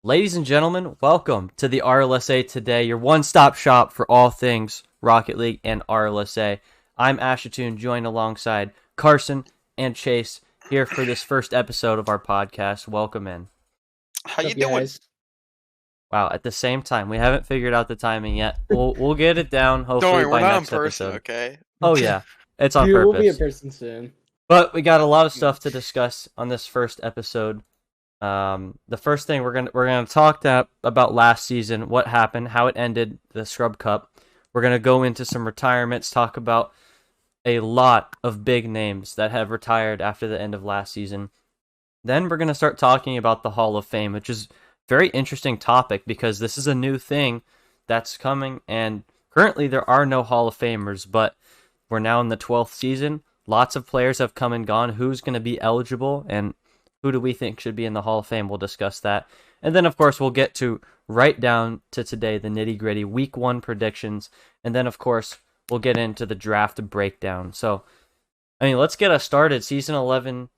Ladies and gentlemen, welcome to the RLSA Today, your one-stop shop for all things Rocket League and RLSA. I'm Ashatoon, joined alongside Carson and Chase here for this first episode of our podcast. Welcome in. How you doing? Guys? Wow, at the same time, we haven't figured out the timing yet. We'll get it down hopefully Don't worry, by we're not in next person, episode. okay? Oh yeah, it's on Dude, purpose. we'll be in person soon. But we got a lot of stuff to discuss on this first episode. The first thing we're gonna talk about last season, what happened, how it ended, the Scrub Cup. We're gonna go into some retirements, talk about a lot of big names that have retired after the end of last season. Then we're gonna start talking about the Hall of Fame, which is a very interesting topic because this is a new thing that's coming, and currently there are no Hall of Famers, but we're now in the 12th season. Lots of players have come and gone. Who's going to be eligible and who do we think should be in the Hall of Fame? We'll discuss that. And then, of course, we'll get to right down to today, the nitty-gritty Week 1 predictions. And then, of course, we'll get into the draft breakdown. So, let's get us started. Season 11,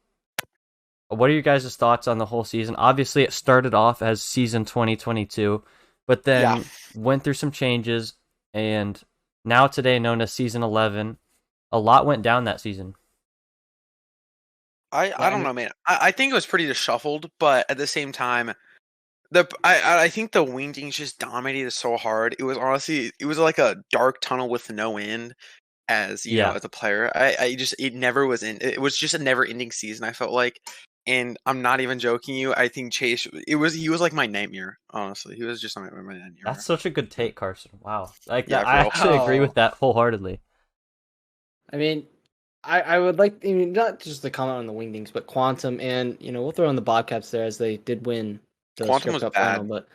what are your guys' thoughts on the whole season? Obviously, it started off as Season 2022, but then went through some changes, and now today known as Season 11. A lot went down that season. I don't know, man. I think it was pretty disheveled, but at the same time, I think the wingdings just dominated so hard. It was honestly like a dark tunnel with no end. As you know, as a player, it never was in. It was just a never-ending season. I felt like, and I'm not even joking you. I think Chase, he was like my nightmare. Honestly, he was just my nightmare. That's such a good take, Carson. Wow, I Yeah, actually agree with that wholeheartedly. I would like, not just to comment on the wingdings, but Quantum, and we'll throw in the Bobcats there as they did win the Quantum was Cup bad. final. But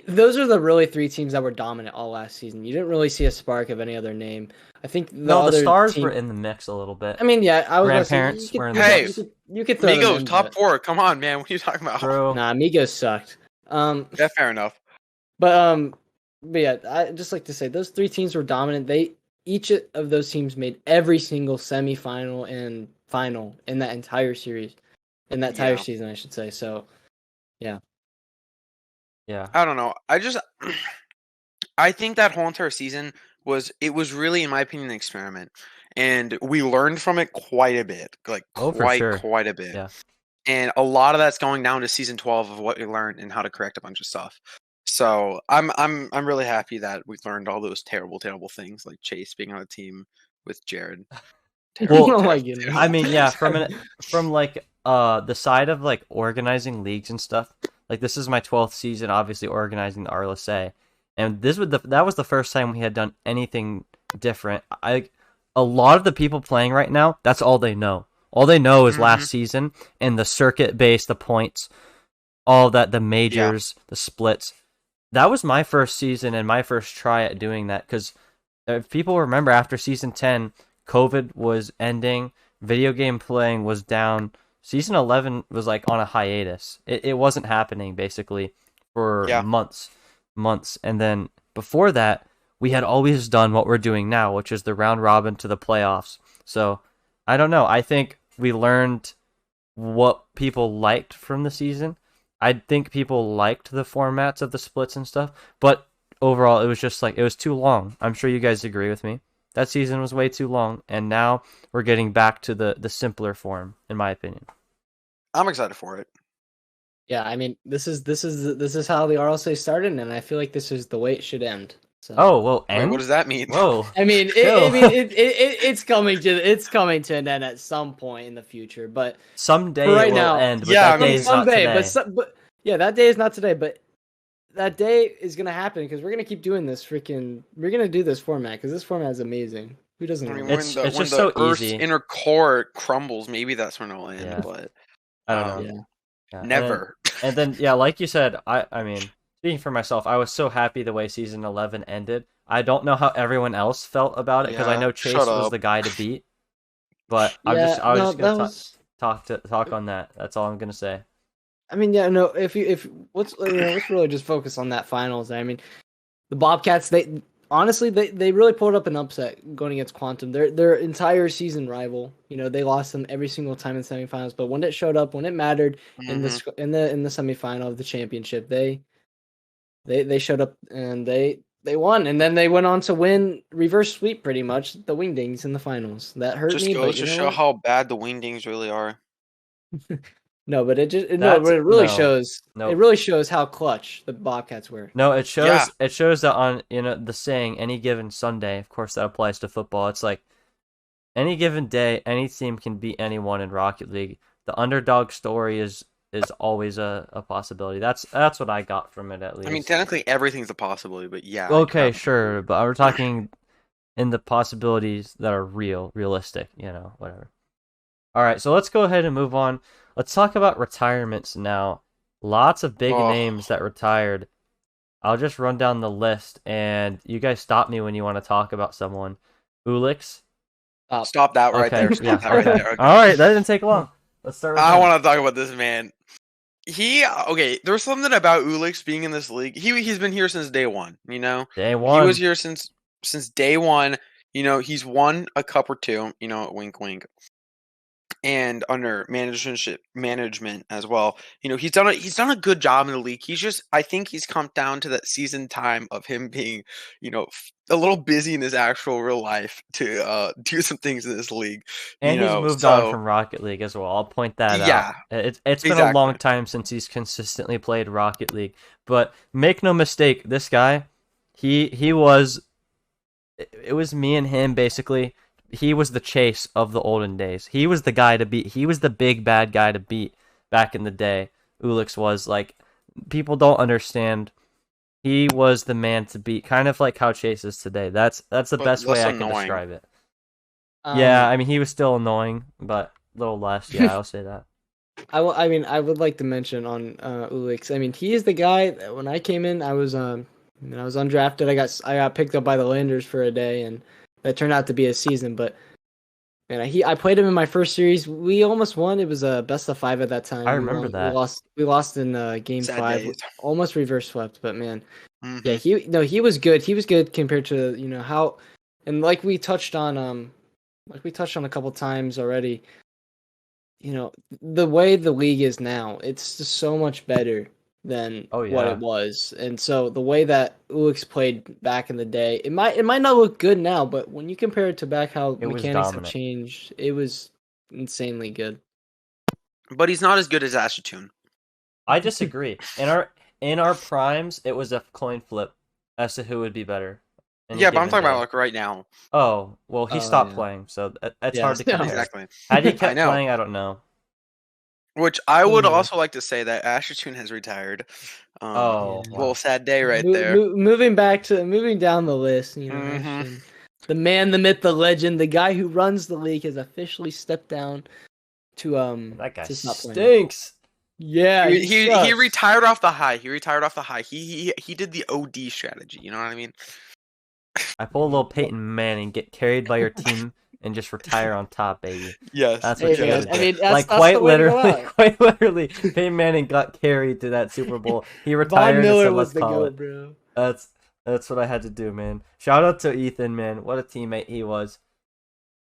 those are the really three teams that were dominant all last season. You didn't really see a spark of any other name. I think the Stars were in the mix a little bit. I was Grandparents were in the mix. You could throw Migos them in, top 4. Come on, man. What are you talking about? True. Nah, Migos sucked. Yeah, fair enough. But yeah, I just like to say those three teams were dominant. Each of those teams made every single semifinal and final in that entire series, in that entire season, I should say. So, yeah. I don't know. I think that whole entire season was really, in my opinion, an experiment, and we learned from it quite a bit, quite a bit. Yeah. And a lot of that's going down to season 12 of what we learned and how to correct a bunch of stuff. So I'm really happy that we learned all those terrible things, like Chase being on a team with Jared. Well, Oh my goodness. from the side of like organizing leagues and stuff. Like this is my 12th season, obviously organizing the RLSA, and that was the first time we had done anything different. A lot of the people playing right now, that's all they know. All they know is last season and the circuit base, the points, all that, the majors, the splits. That was my first season and my first try at doing that, because if people remember, after season 10, COVID was ending, video game playing was down. Season 11 was like on a hiatus. It wasn't happening basically for months. And then before that, we had always done what we're doing now, which is the round robin to the playoffs. So I don't know. I think we learned what people liked from the season. I think people liked the formats of the splits and stuff, but overall, it was just it was too long. I'm sure you guys agree with me. That season was way too long, and now we're getting back to the simpler form, in my opinion. I'm excited for it. Yeah, this is how the RLSA started, and I feel like this is the way it should end. So. Oh well, Wait, what does that mean? Whoa! It's coming to an end at some point in the future, but someday right it will now, end. But that day is not today. That day is not today. But that day is gonna happen because we're gonna keep doing this. We're gonna do this format because this format is amazing. Who doesn't? It's just when so the Earth's easy. inner core crumbles, maybe that's when it'll end. Yeah. But I don't know. Yeah. Never. And then like you said, speaking for myself, I was so happy the way season 11 ended. I don't know how everyone else felt about it because I know Chase was the guy to beat. But I was just gonna talk on that. That's all I'm gonna say. Let's really just focus on that finals. The Bobcats, honestly, they really pulled up an upset going against Quantum. Their entire season rival. You know, they lost them every single time in semifinals, but when it showed up, when it mattered in Mhm. the semifinal of the championship, they showed up and they won, and then they went on to win reverse sweep pretty much the Wingdings in the finals. That hurt Just me, but goes you to know show what? how bad the Wingdings really are. No, but That's but it really no, shows. It no, really shows how clutch the Bobcats were. no. Yeah, It shows that on the saying any given Sunday. Of course, that applies to football. It's like any given day, any team can beat anyone in Rocket League. The underdog story is always a possibility. That's what I got from it at I mean, least. technically everything's a possibility, but yeah, I Okay, definitely sure, agree. but we're talking in the possibilities that are realistic. Whatever. All right, so let's go ahead and move on. Let's talk about retirements now. Lots of big Oh, names that retired. I'll just run down the list, and you guys stop me when you want to talk about someone. Ulix. stop that right Okay, there. yeah, Stop that right okay. there. All Okay. right, that didn't take long. Let's start with I him. want to talk about this man. There's something about Ulix being in this league. He's been here since day one. Day He was one. here since day one. He's won a cup or two. Wink, wink. And under management as well. He's done a good job in the league. I think he's come down to that season time of him being, a little busy in his actual real life to do some things in this league. And he's moved on So from Rocket League as well. I'll point that out. yeah, It's been a long exactly. time since he's consistently played Rocket League. But make no mistake, this guy, he was it was me and him basically. He was the chase of the olden days. He was the guy to beat. He was the big bad guy to beat back in the day. Ulix was like people don't understand. He was the man to beat, kind of like how Chase is today. That's the But best way less I can annoying. describe it. Yeah, Um, I mean he was still annoying, but a little less. Yeah, I'll say that. I mean, I would like to mention on Ulix. I mean, he is the guy that when I came in, I was undrafted. I got picked up by the Landers for a day, and that turned out to be a season. But man, I played him in my first series. We almost won. It was a best of 5 at that time. I remember that. We lost in game Sad 5. days. Almost reverse swept. But man, yeah, Mhm. he was good. He was good compared to how, and like we touched on a couple times already. The way the league is now, it's just so much better than Oh what yeah, it was. And so the way that Ulix played back in the day, it might not look good now, but when you compare it to back how it was mechanics have dominant. changed, it was insanely good. But he's not as good as Ashatun. I disagree. In our primes, it was a coin flip as to who would be better. Any Yeah, but I'm given talking about day. like right now. Oh well, he Oh, stopped yeah. playing, so that's Yeah, hard to no. compare. Exactly. Had he I kept know. playing, I don't know. Which I would Yeah. also like to say that Ashatun has retired. Oh Yeah. Little wow. sad day right there. Moving down the list, Mhm. Ashton, the man, the myth, the legend, the guy who runs the league has officially stepped down That guy to stop playing. stinks. Yeah, He sucks. retired off the high. He did the OD strategy. You know what I mean? I pull a little Peyton Manning, get carried by your team, and just retire on top, baby. Yes. That's Hey, what you man, gotta I do. mean, that's Like the way to go out. quite literally, Peyton Manning got carried to that Super Bowl. He Von retired and Miller said, was "Let's the call goat, it." bro. That's what I had to do, man. Shout out to Ethan, man. What a teammate he was,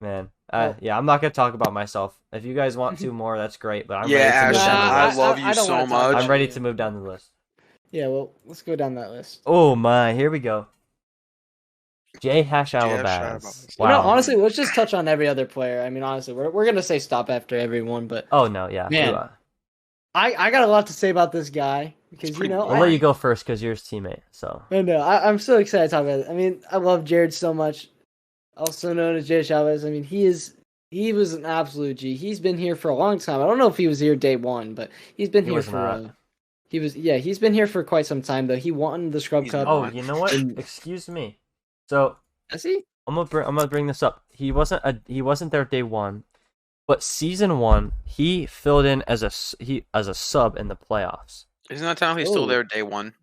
man. Well- Yeah, I'm not gonna talk about myself. If you guys want to more, that's great. But I'm Yeah, ready to move Ashton, down the I list. love you I don't so wanna talk much. about I'm ready you. to move down the list. Yeah, well, let's go down that list. Oh my, here we go. J Hash Hash Alabaz. Alabaz. You know, Wow. honestly, let's just touch on every other player. I mean, honestly, we're gonna say stop after everyone, but Oh no, yeah. Man, we are. I got a lot to say about this guy because pretty I'll I let you go first because you're his teammate. So I know I'm so excited to talk about it. I mean, I love Jared so much, also known as Jay Chavez. I mean, he was an absolute G. He's been here for a long time. I don't know if he was here day one, but he's been He here was for not. he's been here for quite some time though. He won the Scrub He's Cup. Oh, not. you know what? And- Excuse me. So Has he? I'm gonna bring this up. He wasn't there day one, but season one he filled in as a sub in the playoffs. Isn't that technically still Oh. there day one?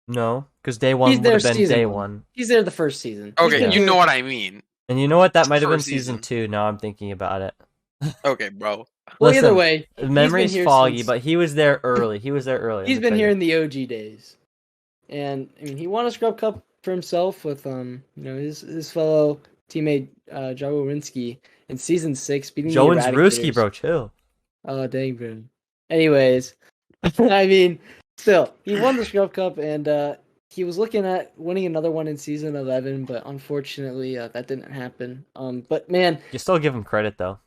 No, because day one He's would there have been season day one. one. He's there the first season. He's Okay, been you here- know what I mean. And you know what? That It's might have been first season season. 2. Now I'm thinking about it. Okay, bro. Well, Listen, either way, memory's here foggy, since- but he was there early. He was there early. he's been here in the OG days, and I mean, he won a Scrub Cup for himself with his fellow teammate Joe Rinsky in season 6, beating the Jones Ruski, Eradicators. bro, chill. Oh dang, bro. Anyways, I mean, still he won the Scrub Cup and he was looking at winning another one in season 11, but unfortunately that didn't happen. But man, You still give him credit though.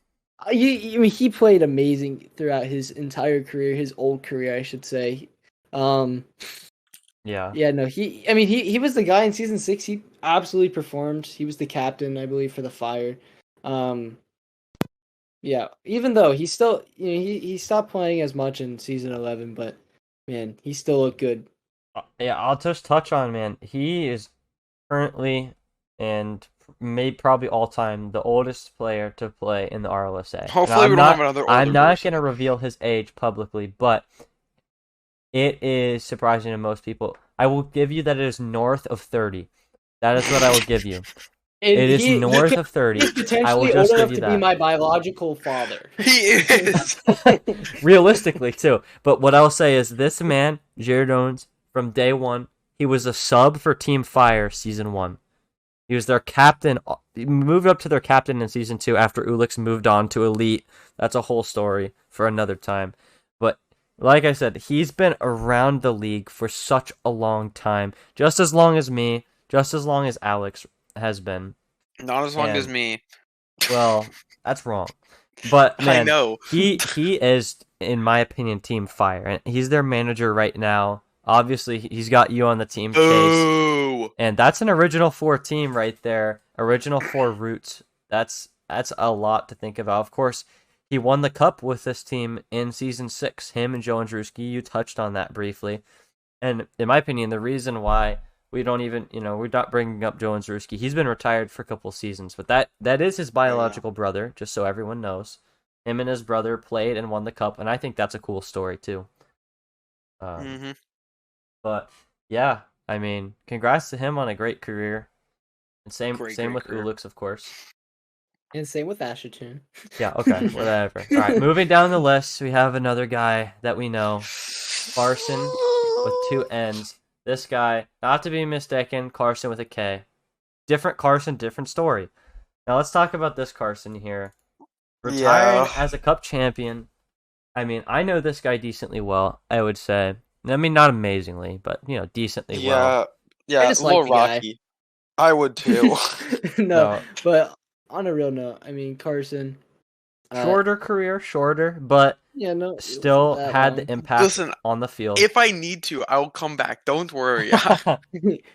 I mean, he played amazing throughout his entire career, his old career, I should say. Um, Yeah. yeah, no, he was the guy in season 6. He absolutely performed. He was the captain, I believe, for the Fire. Um, yeah, even though he still, he stopped playing as much in season 11, but man, he still looked good. Yeah, I'll just touch on, man. He is currently and maybe probably all time the oldest player to play in the RLSA. Hopefully, we don't have another older I'm not person. going to reveal his age publicly, but it is surprising to most people. I will give you that it is north of 30. That is what I will give you. And It is north of 30. He's I will potentially old just give enough you to be that. my biological father. He is. Realistically, too. But what I'll say is this man, Jared Owens, from day one, he was a sub for Team Fire season 1. He was their captain. He moved up to their captain in season 2 after Ulix moved on to Elite. That's a whole story for another time. But like I said, he's been around the league for such a long time. Just as long as me, just as long as Alex has been. Not as long as And- me. Well, that's wrong. But I man, know. he is, in my opinion, Team Fire, and he's their manager right now. Obviously, he's got you on the team, Chase, Ooh. and that's an original 4 team right there. Original 4 roots. That's a lot to think about. Of course, he won the cup with this team in season 6. Him and Joe Andruski. You touched on that briefly, and in my opinion, the reason why we don't even, we're not bringing up Joe Andruski. He's been retired for a couple seasons, but that is his biological brother, just so everyone knows. Him and his brother played and won the cup, and I think that's a cool story too. Mm-hmm. But yeah, I mean, congrats to him on a great career, and same Great with career. Ulix, of course. And same with Asherton. Yeah, okay, whatever. All right, moving down the list, we have another guy that we know, Carson with 2 N's. This guy, not to be mistaken, Carson with a K. Different Carson, different story. Now let's talk about this Carson here. Retired as a cup champion. I mean, I know this guy decently well, I would say. I mean, not amazingly, but, decently well. Yeah, I a just like little the guy. rocky. I would too. No, but on a real note, I mean, Carson. Shorter career, but Yeah, no, still that had long. the impact Listen, on the field. if I need to, I will come back. Don't worry.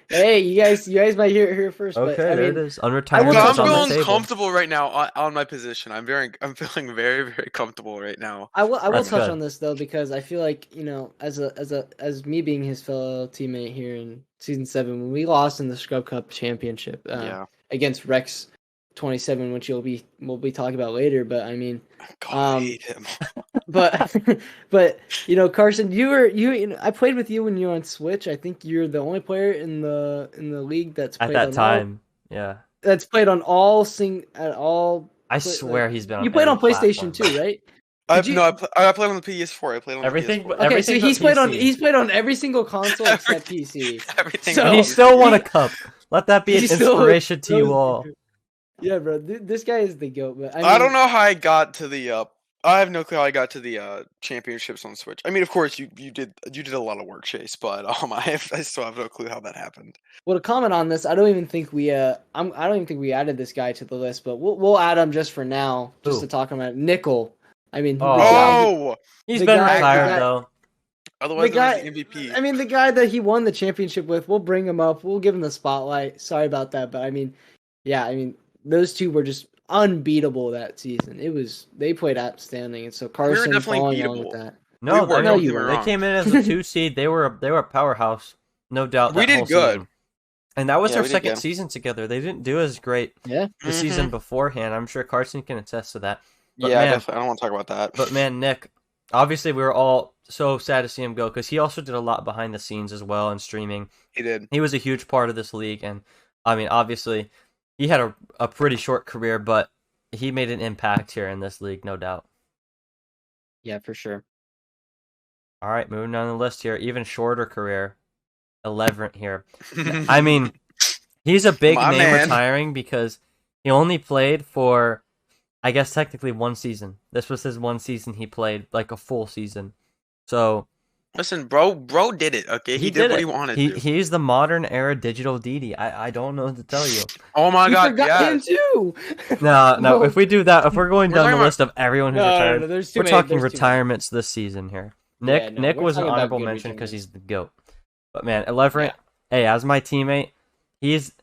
Hey, you guys might hear it here first. Okay, but, I there mean, it is. I Unretired will I'm touch on feeling this. comfortable right now on my position. I'm feeling very, very comfortable right now. I will That's touch good. on this though because I feel like as me being his fellow teammate here in season 7 when we lost in the Scrub Cup championship against Rex 27, which we'll be talking about later. But I mean, God, I hate him. but Carson, I played with you when you were on Switch. I think you're the only player in the league that's At played that on time, yeah. that's played on all I swear he's been on You played on every PlayStation platform, too, right? I Did you- played on the PS4. I played on Everything the but- PS4. Okay, so everything he's but played PC. on every single console except PC. Everything. So- And he still won a cup. Let that be an He still- inspiration to you all. Yeah, bro, this guy is the GOAT. But I don't know how I got to the. I have no clue how I got to the championships on Switch. I mean, of course, you did a lot of work, Chase, but I still have no clue how that happened. Well, to comment on this, I don't even think we added this guy to the list, but we'll add him just for now, just Who? to talk about Nickel. I mean, Oh, He's the been guy- retired the guy- though. otherwise the guy- it was the MVP. I mean, the guy that he won the championship with, we'll bring him up. We'll give him the spotlight. Sorry about that, but I mean, those two were just unbeatable that season. They played outstanding, and so Carson definitely following along with beatable. that. No, We were, I no, mean, you were they wrong. came in as a 2 seed. They were a powerhouse, no doubt. We that did whole good. season. And that was Yeah, their we did second good. season together. They didn't do as great Yeah, the season beforehand. I'm sure Carson can attest to that. But Yeah, man, definitely. I don't want to talk about that. But man, Nick, obviously we were all so sad to see him go because he also did a lot behind the scenes as well in streaming. He did. He was a huge part of this league, and I mean, obviously, he had a pretty short career, but he made an impact here in this league, no doubt. yeah, for sure. All right, moving down the list here, even shorter career, 11 here. I mean, He's a big My name man. retiring because he only played for, I guess technically one season. This was his one season he played, like a full season. So Listen, bro did it. Okay, he did did what it. he wanted to. He's the modern era digital Didi. I don't know what to tell you. Oh my You God, forgot him yes. too. No. If we do that, if we're going We're down talking the about- list of everyone who's No, retired, there's too we're many. talking There's too many. retirements this season here. Nick Yeah, no, Nick we're was an talking about honorable good mention because retirements. he's the GOAT. But man, Eleverant, hey, as my teammate, he's,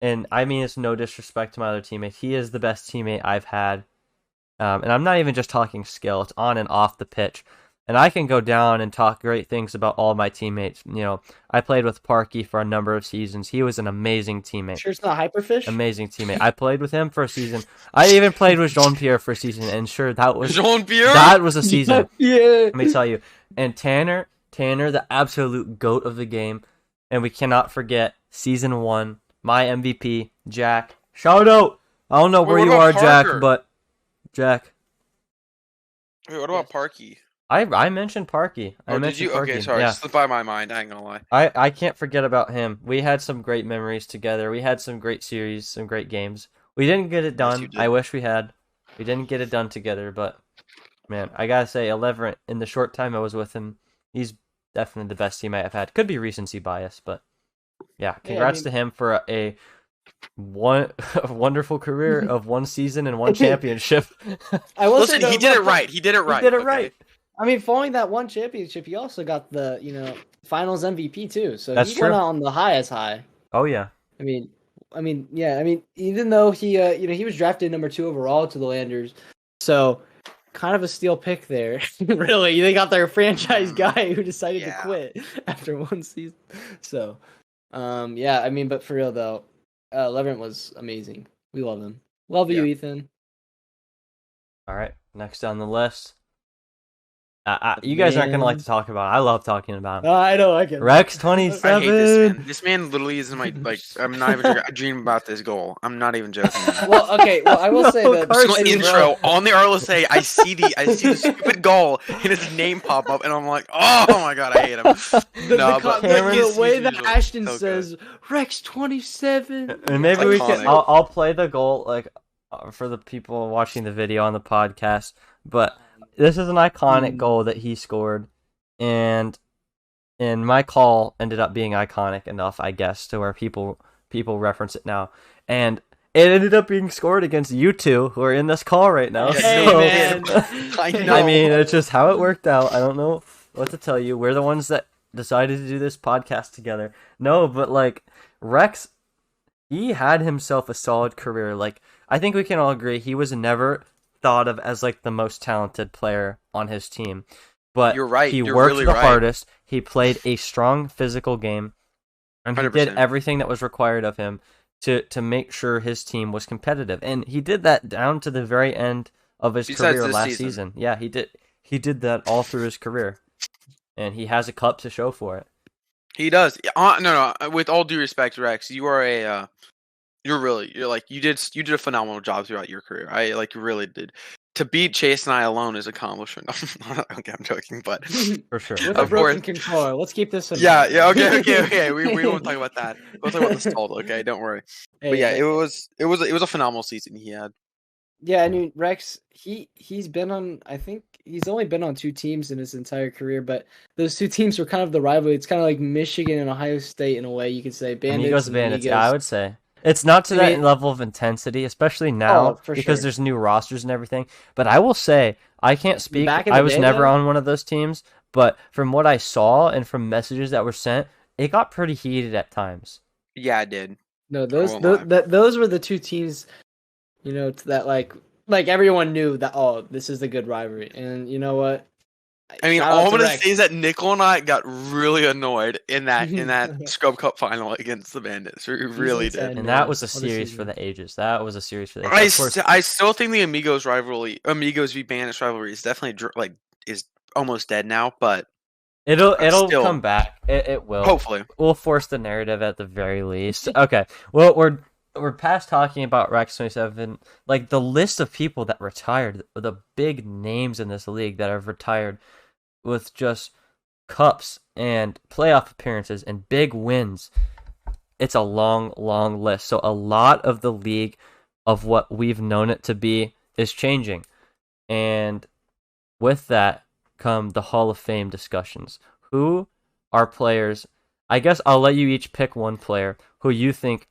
and I mean it's no disrespect to my other teammates, he is the best teammate I've had. And I'm not even just talking skill, it's on and off the pitch. And I can go down and talk great things about all my teammates. You know, I played with Parky for a number of seasons. He was an amazing teammate. Sure, it's not Hyperfish. Amazing teammate. I played with him for a season. I even played with Jean-Pierre for a season, and sure, that was a season. Yeah. Let me tell you. And Tanner, the absolute GOAT of the game. And we cannot forget season 1, my MVP, Jack. Shout out! I don't know where Wait, you what are, about Jack, Parker? but Jack. Wait, what about Parky? I mentioned Parky. I Oh, did mentioned you? Parky. Okay, sorry. Yeah. Slipped by my mind. I ain't gonna lie. I can't forget about him. We had some great memories together. We had some great series, some great games. We didn't get it Yes, done. you did. I wish we had. We didn't get it done together, but man, I gotta say, Eleverant, in the short time I was with him, he's definitely the best teammate I've had. Could be recency bias, but yeah, congrats to him for a wonderful career of one season and one championship. I will Listen, say he did it right. He did it right. He did it okay? right. I mean, following that one championship, he also got the finals MVP too. So That's he true. went out on the highest high. Oh yeah. I mean, yeah. I mean, even though he he was drafted number 2 overall to the Landers, so kind of a steal pick there. Really, they got their franchise guy who decided to quit after one season. So, yeah. I mean, but for real though, Leverett was amazing. We love him. Love you, Ethan. All right, next on the list. You guys aren't gonna like to talk about it. I love talking about him. I know, I can. Rex I 27. hate this man. This man literally is in my like. I'm not even. I dream about this goal. I'm not even joking. Well, okay. Well, I will say that Single personally, intro on the RLSA, I see the stupid goal and his name pop up, and I'm like, oh my God, I hate him. The way that he's Ashton so says Rex 27. And maybe we can. Iconic. I'll play the goal like for the people watching the video on the podcast. But this is an iconic goal that he scored, and my call ended up being iconic enough, I guess, to where people reference it now, and it ended up being scored against you two who are in this call right now. Hey, so, man. I know. I mean, it's just how it worked out. I don't know what to tell you. We're the ones that decided to do this podcast together. No, but like Rex, he had himself a solid career. Like, I think we can all agree he was never thought of as like the most talented player on his team. But You're right. he You're worked really the right. hardest. He played a strong physical game. And he did 100%. everything that was required of him to make sure his team was competitive. And he did that down to the very end of his Besides career this last season. season. Yeah, he did. He did that all through his career. And he has a cup to show for it. He does. No. With all due respect, Rex, you are a. You did a phenomenal job throughout your career. You really did. To beat Chase and I alone is accomplishment. Okay, I'm joking, but For sure. With Of a broken course. controller. Let's keep this in yeah. mind. Okay. We won't talk about that. We'll talk about the stall. Okay, don't worry. But yeah, it was a phenomenal season he had. Yeah, I mean Rex, he's been on. I think he's only been on 2 teams in his entire career, but those 2 teams were kind of the rivalry. It's kind of like Michigan and Ohio State in a way. You could say Bandits. Bandits. Yeah, I would say it's not to that level of intensity, especially now because there's new rosters and everything. But I will say I can't speak. I was never on one of those teams, but from what I saw and from messages that were sent, it got pretty heated at times. Yeah, it did. No, those were the 2 teams. That like everyone knew that. Oh, this is the good rivalry, and you know what? I mean, Shout out all I'm to gonna Rex. say is that Nickel and I got really annoyed in that Scrub Cup final against the Bandits. We really did. And that was a What a series season. for the ages. That was a series for the ages. Of course, I still think the Amigos v Bandits rivalry is definitely is almost dead now, but it'll still- come back. It will. hopefully. We'll force the narrative at the very least. Okay. Well, we're past talking about Rex 27. Like the list of people that retired, the big names in this league that have retired with just cups and playoff appearances and big wins. it's a long, long list. So a lot of the league of what we've known it to be is changing. And with that come the Hall of Fame discussions. Who are players? I guess I'll let you each pick one player who you think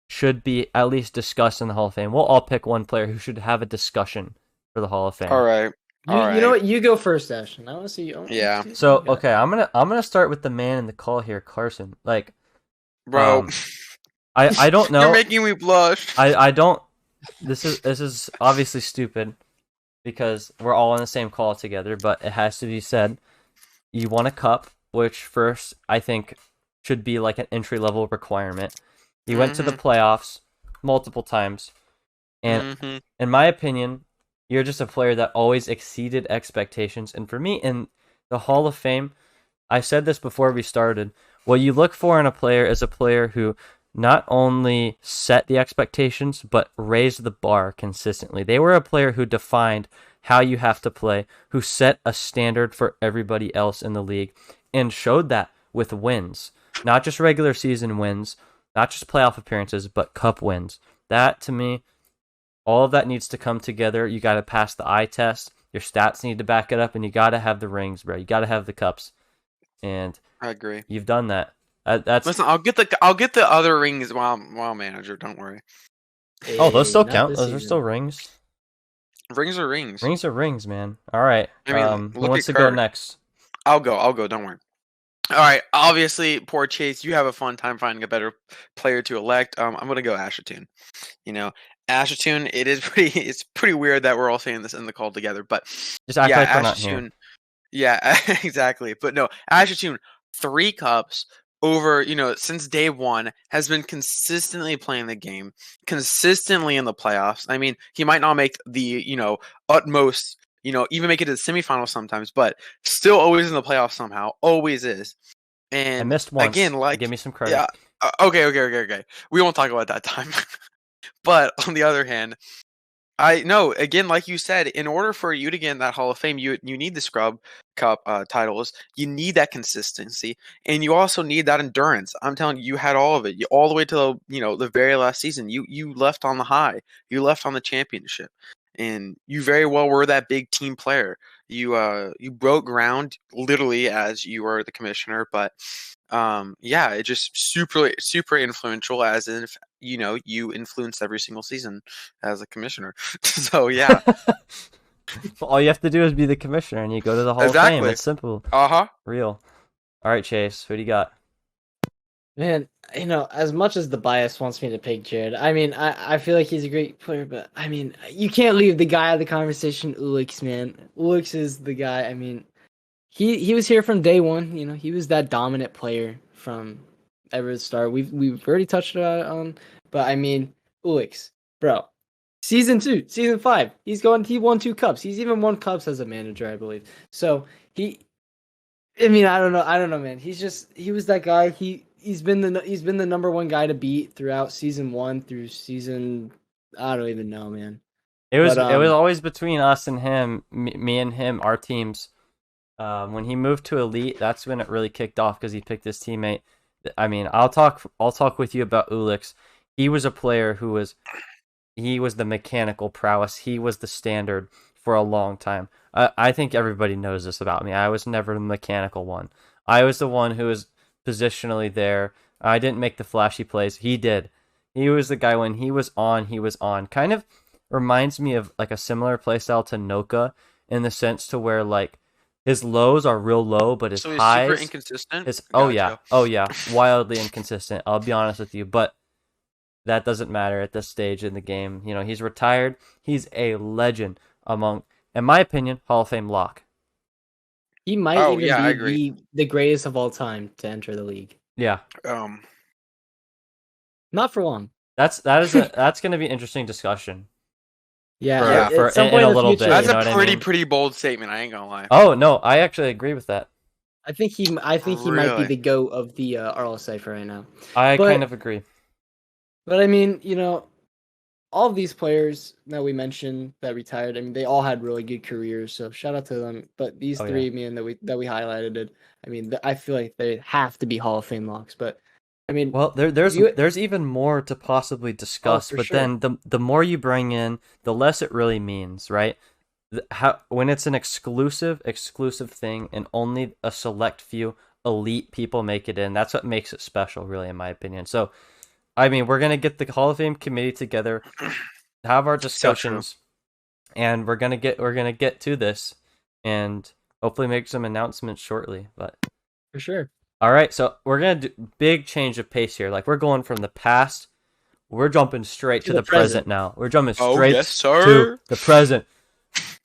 should be at least discussed in the Hall of Fame. We'll all pick one player who should have a discussion for the Hall of Fame. All right. You know what? You go first, Ashton. I want to see you. Yeah. So okay, I'm gonna start with the man in the call here, Carson. Like, bro, I don't know. You're making me blush. I don't. This is obviously stupid because we're all on the same call together, but it has to be said. You won a cup, which first I think should be like an entry level requirement. You went to the playoffs multiple times, and in my opinion, you're just a player that always exceeded expectations. And for me, in the Hall of Fame, I said this before we started, what you look for in a player is a player who not only set the expectations, but raised the bar consistently. They were a player who defined how you have to play, who set a standard for everybody else in the league, and showed that with wins. Not just regular season wins, not just playoff appearances, but cup wins. That, to me, all of that needs to come together. You got to pass the eye test. Your stats need to back it up, and you got to have the rings, bro. You got to have the cups, and I agree. You've done that. Listen, I'll get the other rings while manager. Don't worry. Oh, those still count. Those are still rings. Rings are rings. Rings are rings, man. All right. I mean, who wants to go next? I'll go. Don't worry. All right. Obviously, poor Chase. You have a fun time finding a better player to elect. I'm gonna go Ashton. You know, Ashton. It's pretty weird that we're all saying this in the call together, but just act like we're not here. Yeah, exactly. But no, Ashton, 3 cups over, since day one, has been consistently playing the game, consistently in the playoffs. I mean, he might not make the, utmost, even make it to the semifinals sometimes, but still always in the playoffs somehow, always is. And I missed once. Again, give me some credit. Yeah. Okay. We won't talk about that time. But on the other hand, I know, again, like you said, in order for you to get in that Hall of Fame, you need the Scrub Cup titles. You need that consistency, and you also need that endurance. I'm telling you, you had all of it. All the way to the very last season. You left on the high. You left on the championship, and you very well were that big team player. You broke ground literally as you were the commissioner, but yeah, it just super influential, as if you influenced every single season as a commissioner. So yeah. Well, all you have to do is be the commissioner and you go to the Hall of Fame. It's simple. Real. All right, Chase, who do you got? Man, as much as the bias wants me to pick Jared, I mean, I feel like he's a great player, but I mean, you can't leave the guy out of the conversation, Ulix, man. Ulix is the guy. I mean, he was here from day one. He was that dominant player from ever the start. We've already touched on, but I mean, Ulix, bro. Season 2, Season 5, he won 2 cups. He's even won cups as a manager, I believe. So I don't know, man. He was that guy. He's been the number one guy to beat throughout Season 1 through season. I don't even know, man. It was always between us and him, me and him, our teams. When he moved to Elite, that's when it really kicked off because he picked his teammate. I mean, I'll talk with you about Ulix. He was a player who was the mechanical prowess. He was the standard for a long time. I think everybody knows this about me. I was never the mechanical one. I was the one who was positionally there. I didn't make the flashy plays. He did. He was the guy when he was on, he was on. Kind of reminds me of like a similar playstyle to Noka in the sense to where like his lows are real low, but his highs super inconsistent. Oh yeah, wildly inconsistent. I'll be honest with you, but that doesn't matter at this stage in the game. He's retired. He's a legend among, in my opinion, Hall of Fame lock. He might be the greatest of all time to enter the league. Yeah. Not for long. That's going to be an interesting discussion. Yeah, for in a little bit. That's a pretty bold statement. I ain't gonna lie. Oh no, I actually agree with that. I think he might be the GOAT of the RLSA for right now. I kind of agree. But I mean, all of these players that we mentioned that retired, I mean, they all had really good careers. So shout out to them. But these three, man, that we highlighted, I mean, I feel like they have to be Hall of Fame locks. But I mean, Well, there's you. there's even more to possibly Oh, discuss, for but sure, then the more you bring in, the less it really means, right? How when it's an exclusive thing and only a select few elite people make it in, that's what makes it special, really, in my opinion. So, I mean, we're gonna get the Hall of Fame committee together, have our So true. discussions, and we're gonna get to this, and hopefully make some announcements shortly. But for sure. all right, so we're gonna do big change of pace here. Like we're going from the past, we're jumping straight To to the the present present. now. We're jumping Oh straight yes, to sir. the present.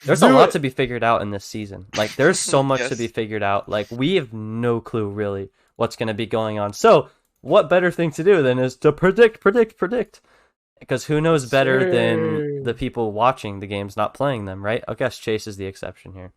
There's a Do lot it. to be figured out in this season. Like there's so much to be Yes. figured out. Like we have no clue really what's going to be going on. So, what better thing to do than is to predict? Because who knows better than Sure. the people watching the games, not playing them, right? I guess Chase is the exception here.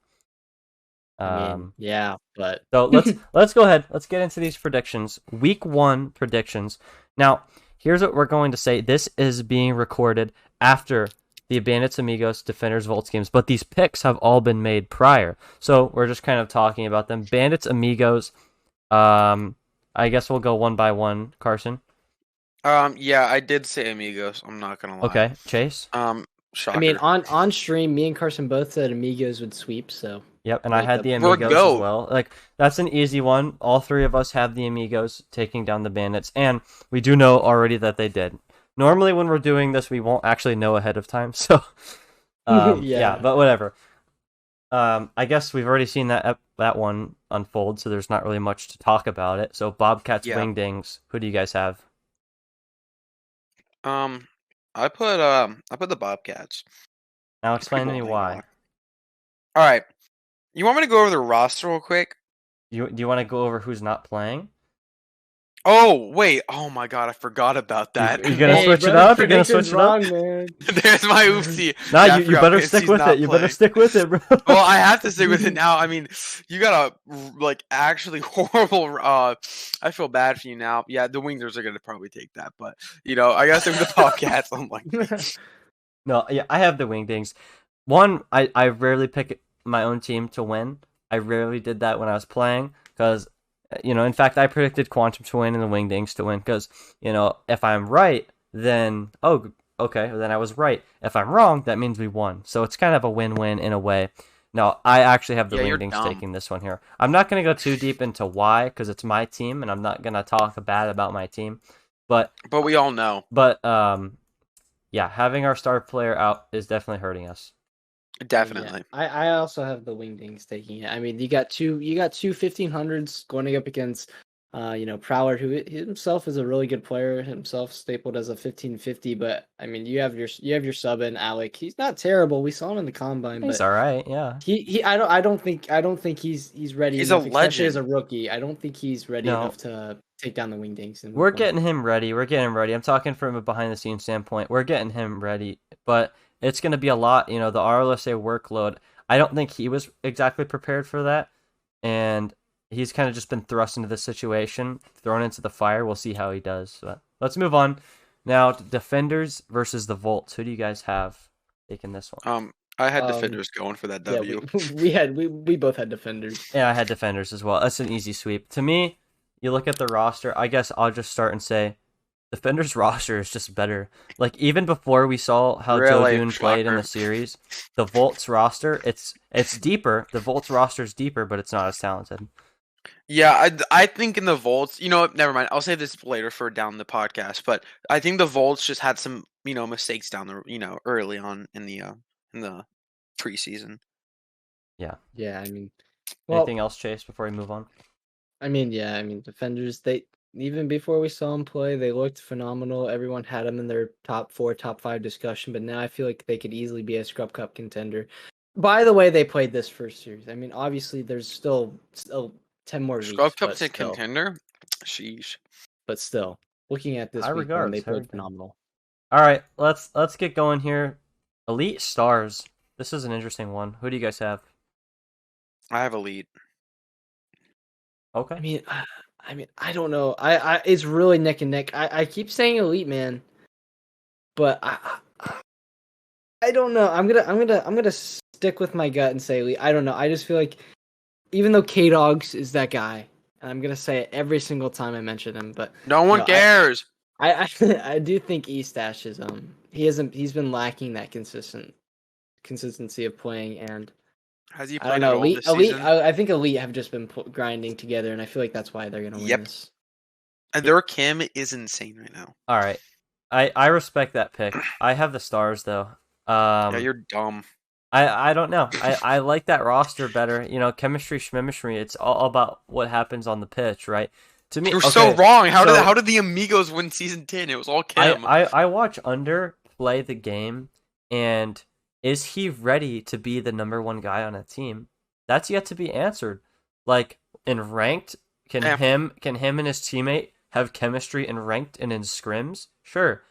I mean, Um, yeah, but so let's go ahead. Let's get into these predictions. Week 1 predictions. Now, here's what we're going to say. This is being recorded after the Bandits Amigos Defenders Volts games, but these picks have all been made prior. So we're just kind of talking about them. Bandits Amigos. I guess we'll go one by one. Carson. Yeah, I did say amigos. I'm not gonna lie. Okay. Chase. I mean, Shocker. on stream, me and Carson both said Amigos would sweep. So Yep, and I like had the We're Amigos as goat. well. Like that's an easy one. All three of us have the Amigos taking down the Bandits, and we do know already that they did. Normally, when we're doing this, we won't actually know ahead of time. So, yeah, yeah, but whatever. I guess we've already seen that one unfold, so there's not really much to talk about it. So, Bobcats, Yeah. Wingdings. Who do you guys have? Um, I put the Bobcats. Now, explain to People me wanna know why. why. All right. You want me to go over the roster real quick? Do you want to go over who's not playing? Oh wait! Oh my god, I forgot about You, that. you gonna hey, switch it bro, up? You gonna prediction's switch it up? wrong, man. There's my oopsie. Nah, Yeah, I you forgot better stick Fantasy's with not it. You better playing. stick with it, bro. Well, I have to stick with it now. I mean, you got a like actually horrible. I feel bad for you now. Yeah, the Wingers are gonna probably take that, but I gotta stick with the Bobcats. I'm like, No, yeah, I have the Wingdings. One, I rarely pick my own team to win. I rarely did that when I was playing because, in fact, I predicted Quantum to win and the Wingdings to win because, if I'm right, then, oh, okay, then I was right. If I'm wrong, that means we won. So it's kind of a win-win in a way. No, I actually have the yeah, you're Wingdings dumb. taking this one here. I'm not going to go too deep into why because it's my team and I'm not going to talk bad about my team. But, But we all know. yeah, having our star player out is definitely hurting us. Definitely. Yeah, I also have the Wingdings taking it. I mean, you got two 1500s going up against Prowler, who himself is a really good player himself, stapled as a 1550. But I mean, you have your sub in Alec. He's not terrible. We saw him in the combine, He's but all right, yeah. I don't think he's ready He's a enough, especially as a legend. rookie. I don't think he's ready No. enough to take down the Wingdings. In We're week one. getting him ready. I'm talking from a behind the scenes standpoint. We're getting him ready, but it's going to be a lot. The RLSA workload. I don't think he was exactly prepared for that, and he's kind of just been thrust into the situation, thrown into the fire. We'll see how he does. But let's move on now. Defenders versus the Volts. Who do you guys have taking this one? I had defenders going for that Yeah, W. we both had defenders. Yeah, I had defenders as well. That's an easy sweep. To me, you look at the roster, I guess I'll just start and say defenders roster is just better. Like even before we saw how Joe Really? Dune played in the Shocker. series, the Volts roster, it's deeper. The Volts roster is deeper, but it's not as talented. Yeah, I think in the Volts, you know what? Never mind. I'll save this later for down the podcast. But I think the Volts just had some, mistakes down the, early on in the preseason. Yeah. Yeah, I mean, Anything else, Chase, before we move on? I mean, yeah, I mean, defenders, they even before we saw them play, they looked phenomenal. Everyone had them in their top 4, top 5 discussion, but now I feel like they could easily be a Scrub Cup contender. By the way, they played this first series. I mean, obviously, there's still 10 more weeks, Scrub but Cup's a still, contender. Sheesh. but still, looking at this High week one, they regards, played everything. phenomenal. All right, let's get going here. Elite Stars. This is an interesting one. Who do you guys have? I have elite. Okay. I mean, I don't know. I it's really neck and neck. I keep saying elite, man, but I don't know. I'm gonna stick with my gut and say elite. I don't know. I just feel like even though K Dogs is that guy, and I'm gonna say it every single time I mention him, but No one cares. I I do think Eustache is he's been lacking that consistency of playing, and Has he I don't played at know. all this season? I think Elite have just been grinding together, and I feel like that's why they're gonna win Yep. this. And their Kim is insane right now. All right, I respect that pick. I have the Stars though. Yeah, you're dumb. I don't know. I like that roster better. You know, chemistry, schmimistry. It's all about what happens on the pitch, right? To me, You're okay, so wrong. How so did the Amigos win season 10? It was all Kim. I watch Under play the game, and is he ready to be the number one guy on a team? That's yet to be answered. Like in ranked, can him and his teammate have chemistry in ranked and in scrims? Sure,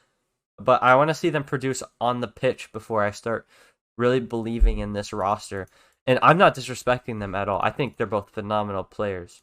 but I want to see them produce on the pitch before I start really believing in this roster. And I'm not disrespecting them at all. I think they're both phenomenal players.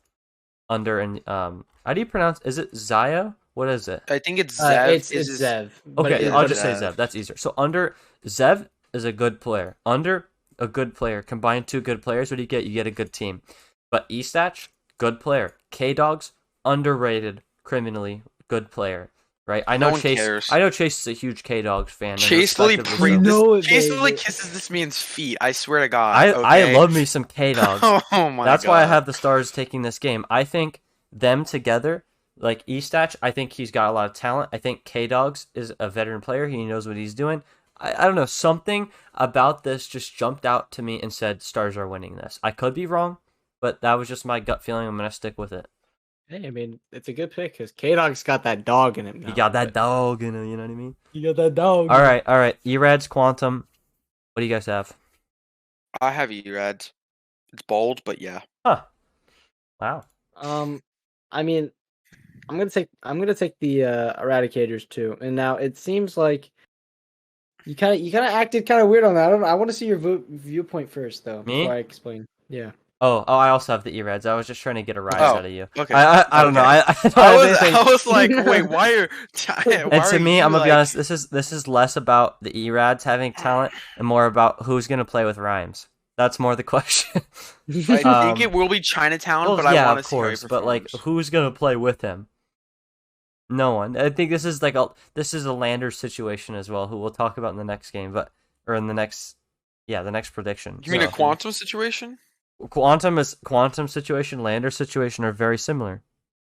Under and how do you pronounce? Is it Zaya? What is it? I think it's Zev. It's Zev. Okay, I'll just say Zev. Zev. That's easier. So Under Zev is a good player. Under a good player. Combine two good players. What do you get? You get a good team. But Estach, good player. K Dogs, underrated, criminally good player. Right? I know No one Chase. cares. I know Chase is a huge K Dogs fan. and Chase literally respectively You so. know it, Chase baby. literally kisses this man's feet. I swear to God. I okay? love me some K Dogs. Oh my That's God. why I have the Stars taking this game. I think them together, like Estach, I think he's got a lot of talent. I think K Dogs is a veteran player. He knows what he's doing. I don't know. Something about this just jumped out to me and said Stars are winning this. I could be wrong, but that was just my gut feeling. I'm going to stick with it. Hey, I mean, it's a good pick because K Dog's got that dog in him. Now, He got that dog in him, you know what I mean? You got that dog. All right. Erads, Quantum. What do you guys have? I have Erads. It's bold, but yeah. Huh. Wow. I mean, I'm gonna take the Eradicators too. And now it seems like you kind of acted kind of weird on that. I want to see your viewpoint first though Me? before I explain. Yeah. Oh, I also have the Erads. I was just trying to get a rise Oh, out of you. okay. I don't know. I don't I have anything. was like, wait, why are? And to me, I'm gonna be honest. This is less about the Erads having talent and more about who's gonna play with Rhymes. That's more the question. I think it will be Chinatown, Well, but I yeah, want to of see how he course. But like, performs. who's gonna play with him? No one. I think this is a Landers situation as well, who we'll talk about in the next game, the next prediction. You mean a So, quantum situation? Quantum situation, Landers situation are very similar.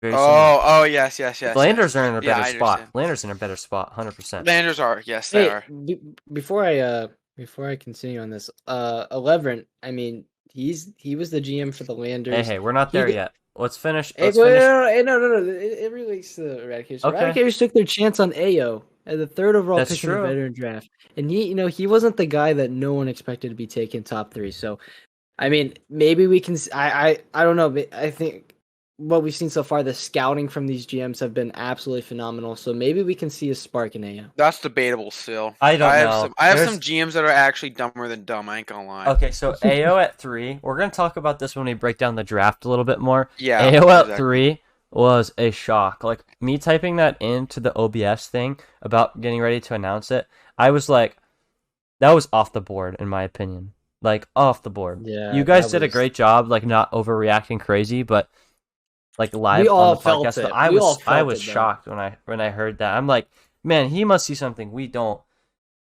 Very similar. Oh, yes. Landers are in a Yeah, better I spot. understand. Landers in a better spot, 100%. Landers are, yes, they Hey, are. before I continue on this, 11. I mean, he was the GM for the Landers. Hey, we're not there yet. Let's finish. Hey, Let's finish. no. It relates to the Eradicators. Okay. Eradicators took their chance on Ao as the third overall That's pick in the true. veteran draft, and he wasn't the guy that no one expected to be taken top 3. So, I mean, maybe we can. I don't know. But I think what we've seen so far, the scouting from these GMs have been absolutely phenomenal. So maybe we can see a spark in Ao. That's debatable still. I don't have know. I have There's- some GMs that are actually dumber than dumb. I ain't gonna lie. Okay, so AO at 3. We're gonna talk about this when we break down the draft a little bit more. Yeah. AO at exactly. 3 was a shock. Like me typing that into the OBS thing about getting ready to announce it, I was like, that was off the board in my opinion. Like off the board. Yeah, you guys that did a was- great job, like not overreacting crazy, but like live We all on the felt podcast. it. But I We all was felt it, though. shocked when I heard that. I'm like, man, he must see something we don't.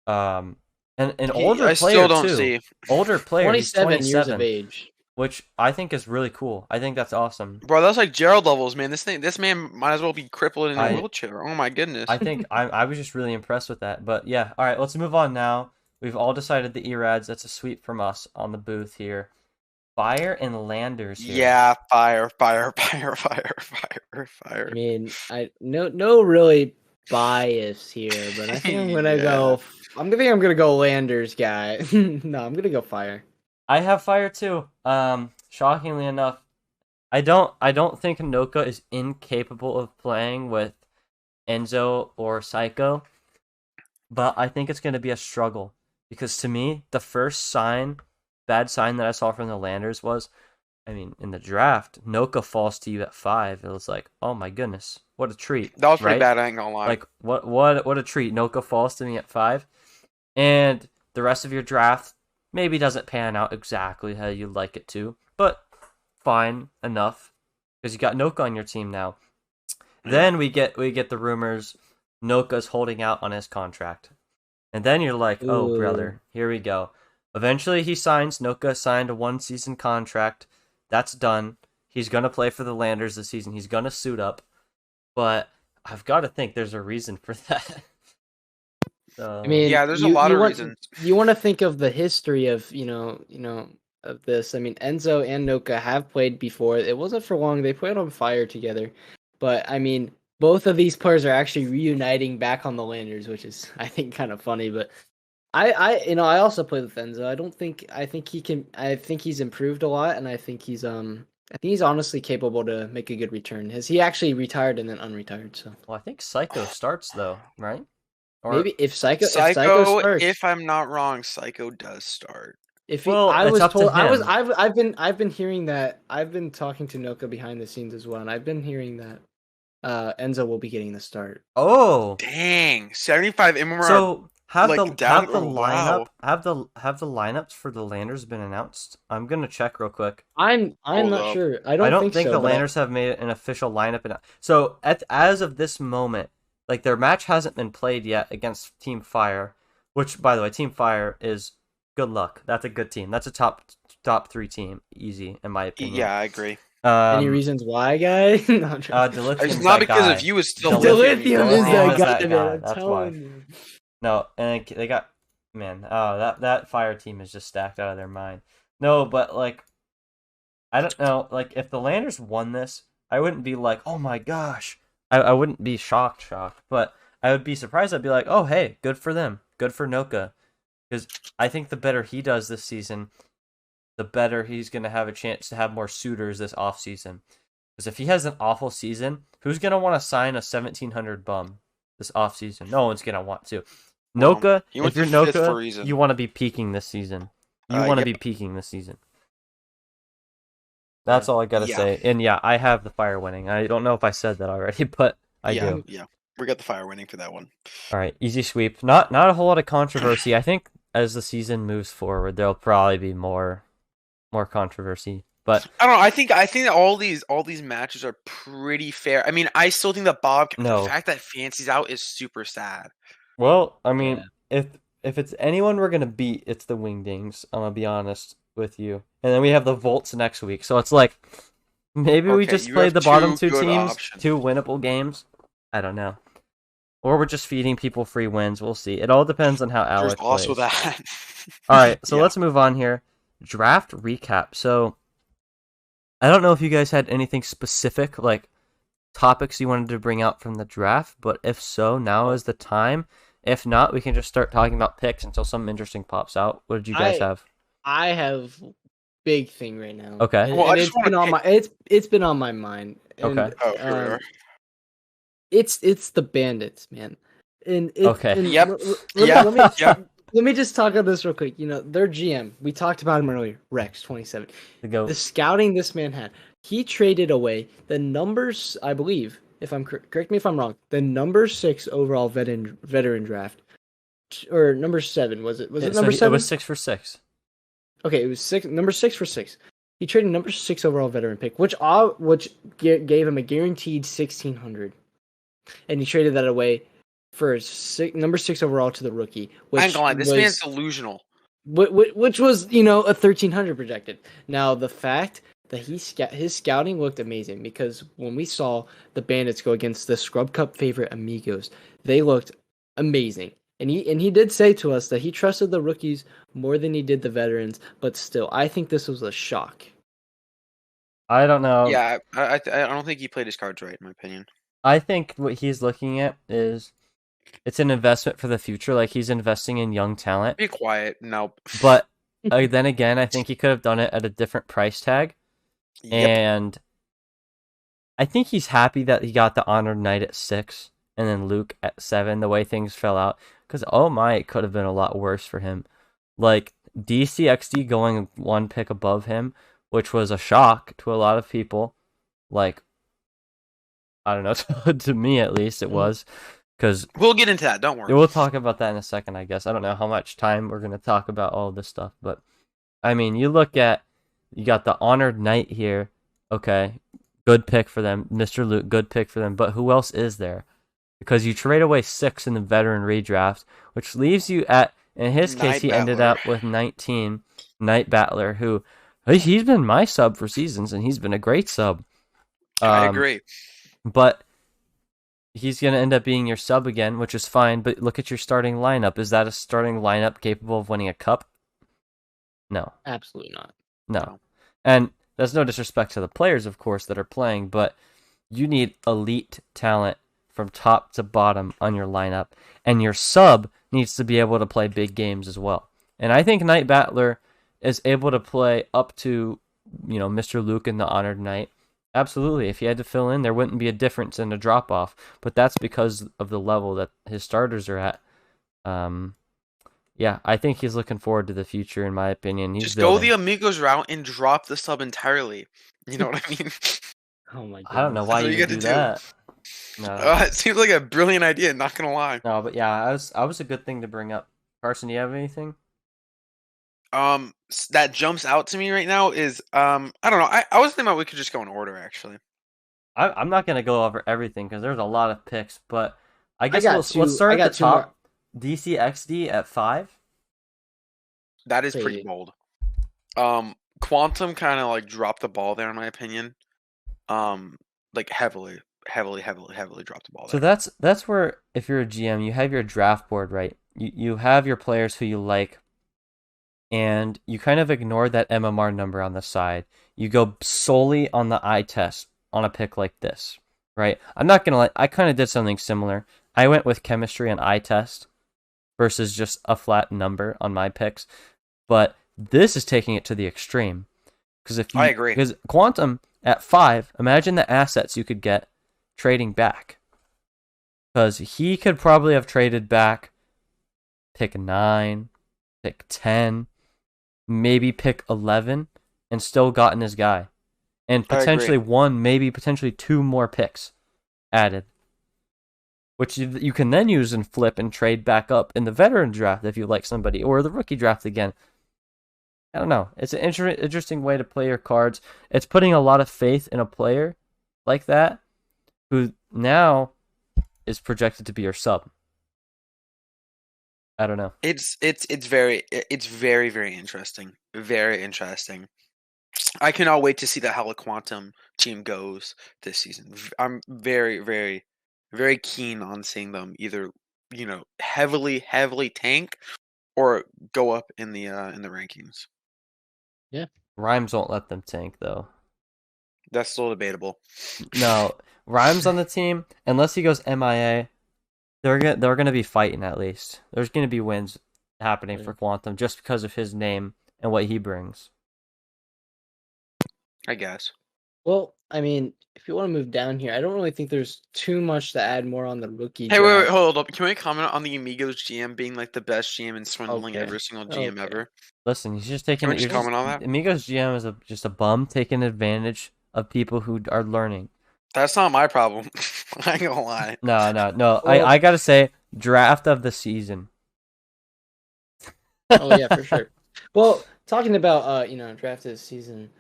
And an older I player still don't too. see. Older player. He's 27 years of 27, age. which I think is really cool. I think that's awesome. Bro, that's like Gerald levels, man. This man might as well be crippled in a I- wheelchair. Oh my goodness. I think I was just really impressed with that. But yeah, all right, let's move on now. We've all decided the Erads. That's a sweep from us on the booth here. Fire and Landers here. Yeah, fire. I mean, no really bias here, but I think I'm gonna go. I'm gonna go Landers guy. No, I'm gonna go Fire. I have Fire too. Shockingly enough, I don't think Noka is incapable of playing with Enzo or Psycho, but I think it's going to be a struggle because to me, the first bad sign that I saw from the Landers was, I mean, in the draft, Noka falls to you at 5. It was like, oh my goodness, what a treat. That was pretty right? bad, I ain't gonna lie. Like what a treat. Noka falls to me at 5, and the rest of your draft maybe doesn't pan out exactly how you'd like it to, but fine enough because you got Noka on your team now. Then we get the rumors Noka's holding out on his contract. And then you're like, oh, Ooh. brother, here we go. Eventually he signs. Noka signed a 1-season contract. That's done. He's going to play for the Landers this season. He's going to suit up. But I've got to think there's a reason for that. So, I mean, yeah, there's a lot of reasons. You want to think of the history of, of this. I mean, Enzo and Noka have played before. It wasn't for long. They played on Fire together. But, I mean, both of these players are actually reuniting back on the Landers, which is, I think, kind of funny. But I also played with Enzo. I think he's improved a lot, and I think he's honestly capable to make a good return. He actually retired and then unretired, so. well, I think Psycho starts, though, right? Or, maybe if Psycho starts, if I'm not wrong, Psycho does start. I've been hearing that. I've been talking to Noka behind the scenes as well, and I've been hearing that Enzo will be getting the start. Oh, dang, 75 MMR. So have the wow. lineups for the Landers been announced? I'm gonna check real quick. I'm not sure. I don't think the Landers have made an official lineup. So as of this moment, like their match hasn't been played yet against Team Fire, which by the way, Team Fire is good luck. That's a good team. That's a top 3 team, easy in my opinion. Yeah, I agree. Any reasons why, guy? It's not because of you. It's still Dilithium is that guy, man. That's why. No, and they got that Fire team is just stacked out of their mind. No, but like, I don't know. Like, if the Landers won this, I wouldn't be like, oh my gosh. I wouldn't be shocked, but I would be surprised. I'd be like, oh hey, good for them, good for Noka, because I think the better he does this season, the better he's going to have a chance to have more suitors this offseason. Because if he has an awful season, who's going to want to sign a 1,700 bum this offseason? No one's going to want to. Noka, if you're Noka, you want to be peaking this season. You want to be peaking this season. That's all I got to say. And yeah, I have the Fire winning. I don't know if I said that already, but I do. Yeah, we got the Fire winning for that one. All right, easy sweep. Not a whole lot of controversy. I think as the season moves forward, there'll probably be more controversy. But I don't know. I think that all these matches are pretty fair. I mean, I still think that the fact that Fancy's out is super sad. Well, I mean, if it's anyone we're gonna beat, it's the Wingdings. I'm gonna be honest with you. And then we have the Volts next week, so it's like maybe we just played the bottom 2 teams, options. 2 winnable games. I don't know. Or we're just feeding people free wins. We'll see. It all depends on how Alec plays. Also that. All right, so let's move on here. Draft recap. So I don't know if you guys had anything specific, like topics you wanted to bring out from the draft, but if so, now is the time. If not, we can just start talking about picks until something interesting pops out. What did you guys have? I have big thing right now. Okay. And it's been on my mind. And, okay. It's the Bandits, man. Let me just talk about this real quick. Their GM, we talked about him earlier, Rex 27. The scouting this man had. He traded away the numbers, I believe, correct me if I'm wrong, the number 6 overall veteran draft. Or number 7, was it? Was it number 7? It was 6 for 6. Okay, it was number 6 for 6. He traded number 6 overall veteran pick, which gave him a guaranteed 1,600. And he traded that away for number 6 overall to the rookie. I ain't gonna lie, this man's delusional. Which was, a 1,300 projected. Now, the fact that his scouting looked amazing, because when we saw the Bandits go against the Scrub Cup favorite Amigos, they looked amazing. And he did say to us that he trusted the rookies more than he did the veterans, but still, I think this was a shock. I don't know. Yeah, I don't think he played his cards right, in my opinion. I think what he's looking at is it's an investment for the future. Like, he's investing in young talent. Be quiet. Nope. But then again, I think he could have done it at a different price tag. Yep. And I think he's happy that he got the Honored Knight at 6 and then Luke at 7, the way things fell out. Because, oh my, it could have been a lot worse for him. Like, DCXD going 1 pick above him, which was a shock to a lot of people. Like, I don't know, to me at least it was. Because we'll get into that, don't worry. We'll talk about that in a second, I guess. I don't know how much time we're going to talk about all this stuff. But, I mean, you got the Honored Knight here. Okay, Good pick for them. Mr. Luke, good pick for them. But who else is there? Because you trade away 6 in the veteran redraft, which leaves you at, in his case, Knight he ended Battler. up with 19, Knight Battler, who he's been my sub for seasons, and he's been a great sub. I agree. But he's going to end up being your sub again, which is fine. But look at your starting lineup. Is that a starting lineup capable of winning a cup? No. Absolutely not. No. And that's no disrespect to the players, of course, that are playing, but you need elite talent from top to bottom on your lineup, and your sub needs to be able to play big games as well. And I think Knight Battler is able to play up to, Mr. Luke and the Honored Knight. Absolutely. If he had to fill in, there wouldn't be a difference in a drop-off, but that's because of the level that his starters are at. Yeah, I think he's looking forward to the future, in my opinion. He's Just building. go the Amigos route and drop the sub entirely. You know what I mean? Oh my god. I don't know why That's what you you would do gotta that. No. It seems like a brilliant idea, not gonna lie. No, but yeah, I was a good thing to bring up. Carson, do you have anything? That jumps out to me right now is I don't know. I was thinking about we could just go in order actually. I'm not gonna go over everything because there's a lot of picks, but I guess got let's start I at got the two more. top. DCXD at 5. That is pretty Crazy. bold. Quantum kind of like dropped the ball there in my opinion. Like heavily dropped the ball So there. that's where, if you're a GM, you have your draft board, right? You have your players who you like, and you kind of ignore that MMR number on the side. You go solely on the eye test on a pick like this, right? I'm not gonna I kind of did something similar. I went with chemistry and eye test versus just a flat number on my picks, but this is taking it to the extreme. Because I agree. Because Quantum at 5, imagine the assets you could get trading back. Because he could probably have traded back pick 9, pick 10, maybe pick 11, and still gotten his guy. And potentially potentially 2 more picks added. Which you can then use and flip and trade back up in the veteran draft if you like somebody, or the rookie draft again. I don't know. It's an interesting way to play your cards. It's putting a lot of faith in a player like that, who now is projected to be your sub. I don't know. It's very very interesting. Very interesting. I cannot wait to see the how the Quantum team goes this season. I'm very very very keen on seeing them either heavily tank or go up in the rankings. Yeah. Rhymes won't let them tank though. That's still debatable. No, Rhymes on the team, unless he goes MIA, they're gonna be fighting at least. There's gonna be wins happening for Quantum just because of his name and what he brings. I guess. Well, I mean, if you want to move down here, I don't really think there's too much to add more on the rookie. Hey, draft. wait, hold up. Can we comment on the Amigos GM being like the best GM and swindling Okay. every single GM ever? Listen, he's just taking. Can we just comment on that? Amigos GM is just a bum taking advantage of people who are learning. That's not my problem. I ain't gonna lie. No. Well- I gotta say, draft of the season. Oh yeah, for sure. Well, talking about draft this season,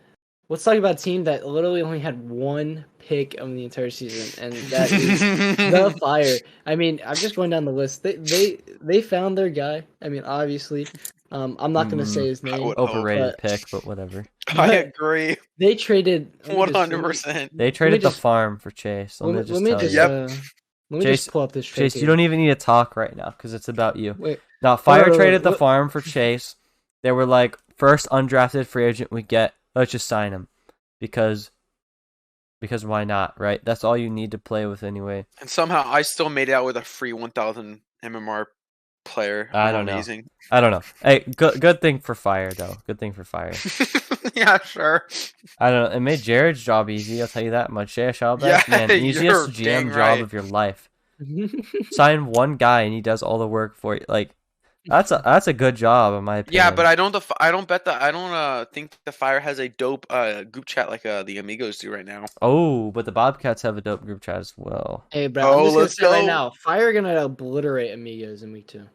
let's talk about a team that literally only had 1 pick of the entire season, and that is the Fire. I mean, I'm just going down the list. They found their guy. I mean, obviously, I'm not going to say his name. Overrated pick, but whatever. I agree. They traded 100%. They traded the just- farm for Chase. Let me just just pull up this trade. Chase, you don't even need to talk right now because it's about you. Wait, Now, Fire wait, traded the what- farm for Chase. They were like, first undrafted free agent we get, let's just sign him. Because why not, right? That's all you need to play with anyway. And somehow I still made it out with a free 1,000 MMR player. I don't know. Amazing. I don't know. Hey, good thing for Fire, though. Good thing for Fire. Yeah, sure. I don't know. It made Jared's job easy, I'll tell you that much. Shea Shalbach, Yeah, man, you're easiest GM dang job right. of your life. Sign one guy and he does all the work for you. Like, that's a good job in my opinion. Yeah, but I don't think the Fire has a dope group chat like the Amigos do right now. Oh, but the Bobcats have a dope group chat as well. Hey, bro, I'm just gonna let's say right go. now, Fire gonna obliterate Amigos in week 2.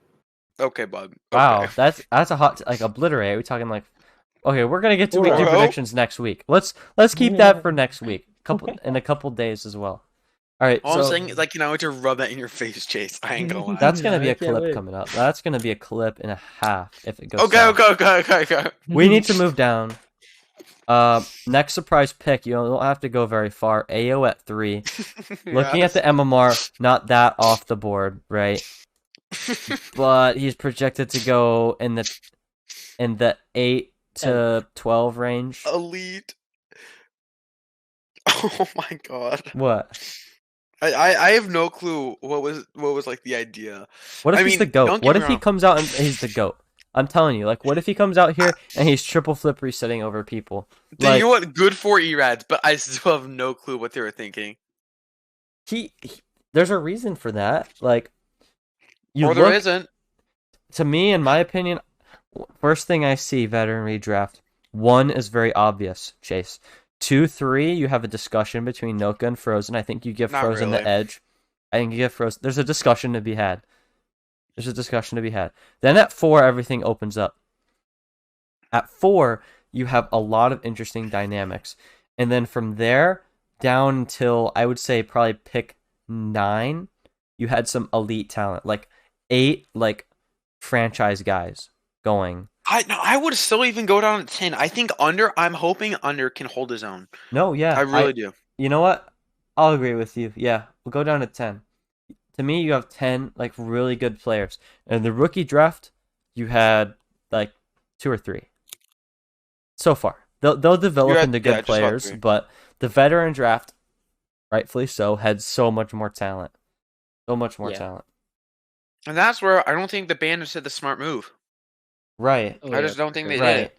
Okay, bud. Wow, Okay. that's a hot like obliterate. Are we talking like? Okay, we're gonna get to week 2 Bro. predictions next week. Let's keep that for next week. a couple days as well. All right, All I'm so saying is, like, to rub that in your face, Chase. I ain't gonna lie. that's gonna be I a can't clip wait. coming up. That's gonna be a clip and a half if it goes Okay, south. okay. We need to move down. Next surprise pick. You don't have to go very far. AO at 3. Looking at the MMR, not that off the board, right? But he's projected to go in the 8 to 12 range. Elite. Oh my god. What? I have no clue what was like the idea. What if I he's mean, the GOAT? don't get What me if he wrong. comes out and he's the GOAT? I'm telling you, like, what if he comes out here and he's triple flip resetting over people? Dude, Like, you know what? Good for Erads, but I still have no clue what they were thinking. he there's a reason for that. Like, you Or there look, isn't. to me, in my opinion, first thing I see veteran redraft. 1 is very obvious, Chase. 2, 3, you have a discussion between Noka and Frozen. I think you give Not Frozen really. the edge. I think you give Frozen. There's a discussion to be had. Then at 4, everything opens up. At 4, you have a lot of interesting dynamics. And then from there down until, I would say, probably pick 9, you had some elite talent. Like 8, like, franchise guys going. I would still even go down to 10. I think I'm hoping Under can hold his own. No, yeah. I really do. You know what? I'll agree with you. Yeah, we'll go down to 10. To me, you have 10 like really good players. And the rookie draft, you had like 2 or 3 so far. They'll develop into good just about players, 3. but the veteran draft, rightfully so, had so much more talent. So much more talent. And that's where I don't think the Bandits did the smart move. Right. Oh, I just don't think they did Right. it.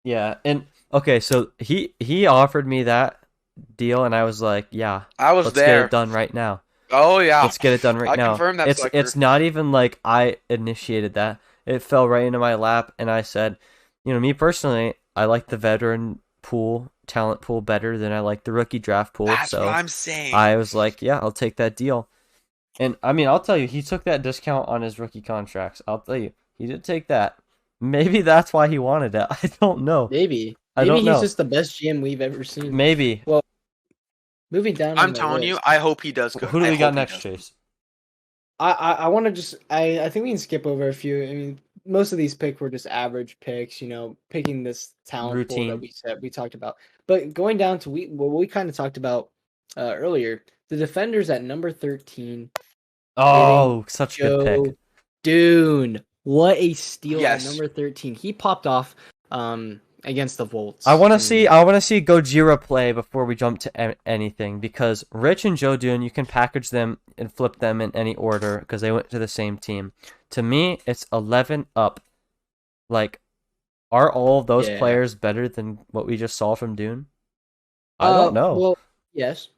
Yeah. And okay, so he offered me that deal, and I was like, yeah, I was let's there. get it done right now. Oh yeah. Let's get it done right I now. confirmed that. It's not even like I initiated that. It fell right into my lap, and I said, me personally, I like the veteran pool, talent pool better than I like the rookie draft pool. That's so what I'm saying. I was like, yeah, I'll take that deal. And I mean, I'll tell you, he took that discount on his rookie contracts. I'll tell you, he did take that. Maybe that's why he wanted it. I don't know. Maybe I don't he's know. just the best GM we've ever seen. Maybe. Well, moving down. I'm telling you, I hope he does good. Who do I we got hope he next, does. Chase? I want to just I think we can skip over a few. I mean, most of these picks were just average picks. Picking this talent pool Routine. that we talked about. But going down to what we kind of talked about earlier, the defenders at number 13. Oh, such a good Joe pick. Dune, what a steal Yes. at number 13. He popped off against the Volts. I want to see Gojira play before we jump to anything, because Rich and Joe Dune, you can package them and flip them in any order because they went to the same team. To me, it's 11 up. Like, are all of those players better than what we just saw from Dune? I don't know. Well, yes.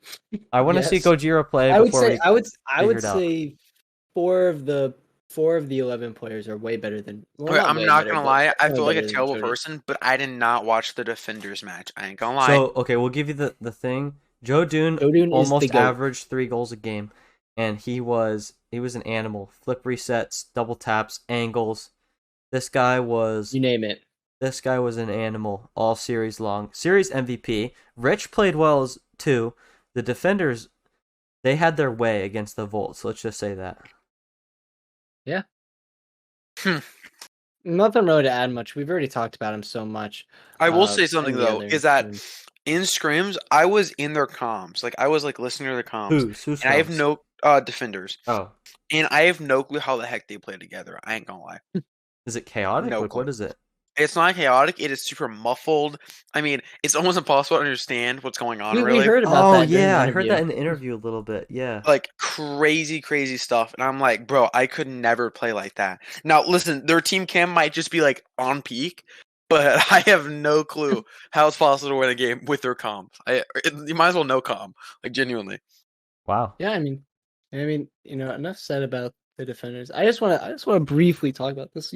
I want to see Gojira play. I would before say we I would figure it out. say four of the 11 players are way better than. Well, Okay, I'm way not better, gonna but lie. I way feel like a better than terrible 30. person, but I did not watch the Defenders match. I ain't gonna lie. So, okay, we'll give you the thing. Joe Dune Joe Dune is the almost GOAT. averaged 3 goals a game, and he was an animal. Flip resets, double taps, angles. This guy was You name it. This guy was an animal all series long. Series MVP. Rich played well too. The defenders, they had their way against the Volts. Let's just say that. Yeah. Nothing really to add much. We've already talked about him so much. I will say and something the though, other is that teams. in scrims, I was in their comms. Like I was like listening to their comms. Who's And I have Rams? no Defenders. Oh, And I have no clue how the heck they play together. I ain't gonna lie. is it chaotic? No Like, clue. what is it? It's not chaotic. It is super muffled. I mean, it's almost impossible to understand what's going on. We really, heard about Oh that. during yeah, the I heard interview. that in the interview a little bit. Yeah. like crazy stuff. And I'm like, bro, I could never play like that. Now, listen, their team cam might just be like on peak, but I have no clue how it's possible to win a game with their comms. You might as well no comm, like genuinely. Wow. Yeah, I mean, enough said about the defenders. I just want to briefly talk about this.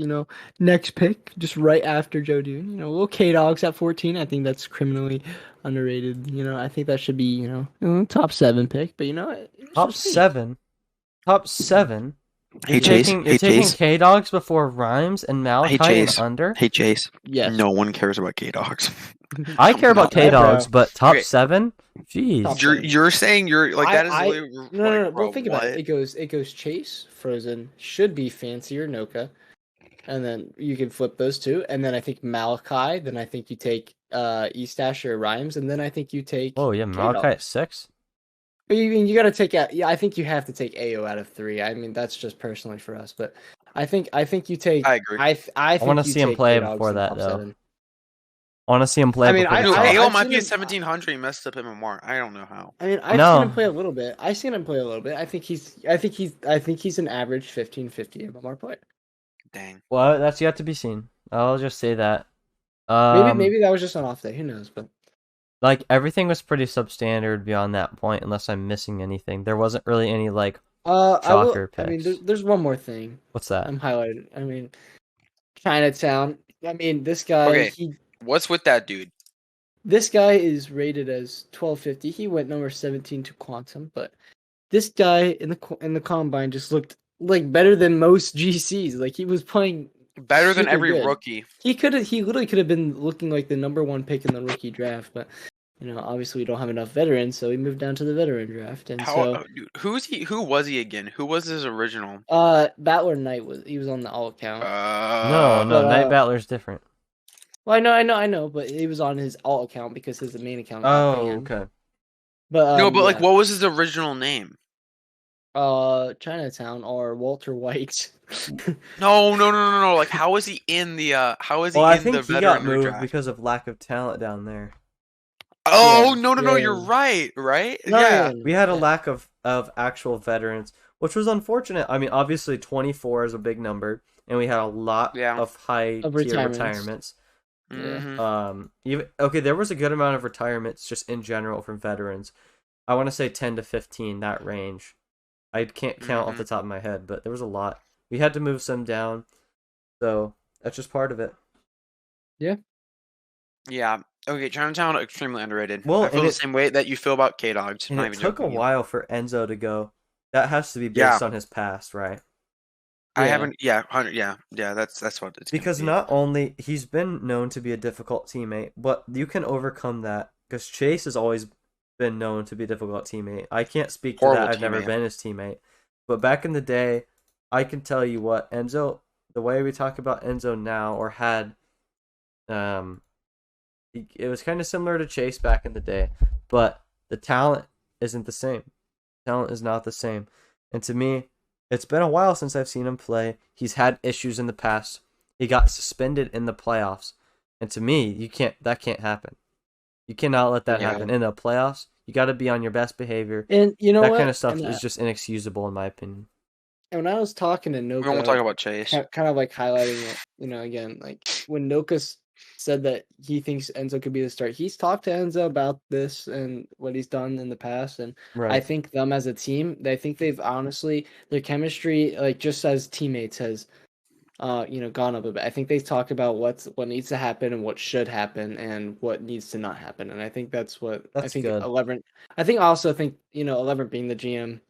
Next pick, just right after Joe Dune. Little K Dogs at 14. I think that's criminally underrated. I think that should be top 7 pick. But Top 7. Top 7. Hey Chase. You're taking K Dogs before Rhymes and Malachi Chase. and under. Hey Chase. Yes. No one cares about K Dogs. I care about K Dogs, but top Okay. 7. Jeez. Top seven. You're saying you're like that is literally No. bro, Well, think about it. It goes Chase, Frozen, should be Fancier, Noka, and then you can flip those two, and then I think Malachi. Then I think you take East Asher Rhymes, and then I think you take. Oh yeah, Malachi K-Dog. at 6. But you got to take out. Yeah, I think you have to take AO out of 3. I mean, that's just personally for us, but I think you take. I agree. I think wanna you see him take play K-Dogs before in that, top though. 7. I want to see him play. I mean, before I- the Dude, top. I've AO might seen be a him- 1700. He messed up him more. I don't know how. I mean, I've No. seen him play a little bit. I think he's an average 1550 MMR player. Dang. Well, that's yet to be seen. I'll just say that. Maybe that was just an off day. Who knows? But Like everything was pretty substandard beyond that point, unless I'm missing anything. There wasn't really any like shocker I mean, picks. there's one more thing What's that? I'm highlighting. I mean, Chinatown. I mean, this guy. Okay. What's with that dude? This guy is rated as 1250. He went number 17 to Quantum, but this guy in the combine just looked like better than most GCs. Like he was playing Better than super every good. rookie. He literally could have been looking like the number 1 pick in the rookie draft, but obviously we don't have enough veterans, so we moved down to the veteran draft. And Dude, who was he again? Who was his original? Battler Knight was on the all account. No, but, Night Battler's different. Well, I know, but he was on his alt account because his main account got Oh, banned. okay. But No, but like, what was his original name? Chinatown or Walter White. No. Like, how is he in the? How is he Well, I in the think he veteran got moved draft? because of lack of talent down there. Oh Yeah, no! yeah. You're right. No, Yeah. We had a lack of actual veterans, which was unfortunate. I mean, obviously 24 is a big number, and we had a lot Yeah. of high Of tier retirements. retirements. Mhm. Even there was a good amount of retirements just in general from veterans. I want to say 10 to 15, that range. I can't count off the top of my head, but there was a lot. We had to move some down, so that's just part of it. Yeah. Okay. Chinatown extremely underrated. Well, I feel and the same way that you feel about K Dogs. And it took a while for Enzo to go. That has to be based Yeah. on his past, right? I Yeah. haven't. Yeah. 100. Yeah. That's what it's. Because not only he's been known to be a difficult teammate, but you can overcome that because Chase has always been known to be a difficult teammate. I can't speak to Horrible that. I've never teammate. been his teammate. But back in the day, I can tell you what, Enzo, the way we talk about Enzo now or had it was kind of similar to Chase back in the day, but the talent isn't the same. Talent is not the same. And to me, it's been a while since I've seen him play. He's had issues in the past. He got suspended in the playoffs. And to me, that can't happen. You cannot let that Yeah. happen in the playoffs. You got to be on your best behavior. And you know That what? kind of stuff And, is just inexcusable in my opinion. and when I was talking to we Noka, won't talk about Chase. kind of like highlighting it, again, like when Noka said that he thinks Enzo could be the start, he's talked to Enzo about this and what he's done in the past, and Right. I think them as a team, they've honestly, their chemistry, like just as teammates, has gone up a bit. I think they've talked about what needs to happen and what should happen and what needs to not happen, and I think that's what I That's think good. 11. I think also think 11 being the GM,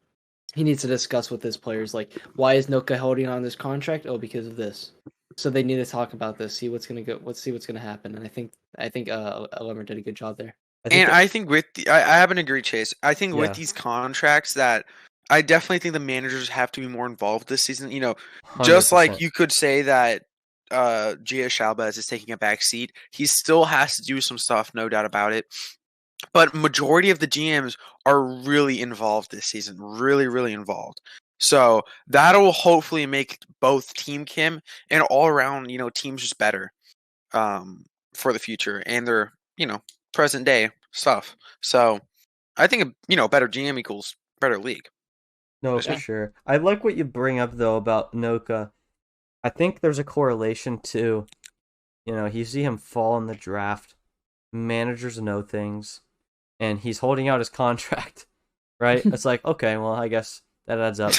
he needs to discuss with his players, like, why is Noka holding on this contract? Oh, because of this. So they need to talk about this, see what's gonna happen. And I think 11 did a good job there. I think I haven't agreed, Chase. I think Yeah. with these contracts that I definitely think the managers have to be more involved this season. Just like 100%. you could say that Gia Shalbaz is taking a back seat, he still has to do some stuff, no doubt about it. But majority of the GMs are really involved this season, really, really involved. So that'll hopefully make both Team Kim and all around, teams just better for the future and their, present day stuff. So I think better GM equals better league. No, Just for me. sure. I like what you bring up though about Noka. I think there's a correlation to, you see him fall in the draft. Managers know things, and he's holding out his contract, right? It's like, okay, well, I guess that adds up.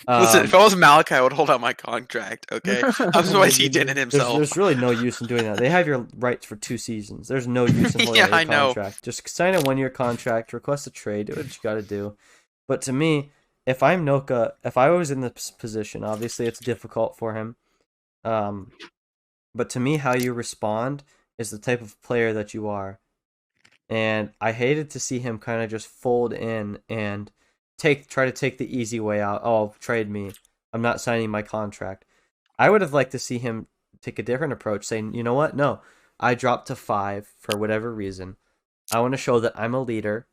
Listen, if I was Malachi, I would hold out my contract. Okay, I'm surprised he didn't himself. There's really no use in doing that. They have your rights for 2 seasons. There's no use in holding Yeah, out your I know. contract. Just sign a 1-year contract, request a trade, do what you got to do. But to me, if I'm Noka, if I was in this position, obviously it's difficult for him. But to me, how you respond is the type of player that you are. And I hated to see him kind of just fold in and try to take the easy way out. Oh, trade me. I'm not signing my contract. I would have liked to see him take a different approach, saying, you know what? No, I dropped to 5 for whatever reason. I want to show that I'm a leader,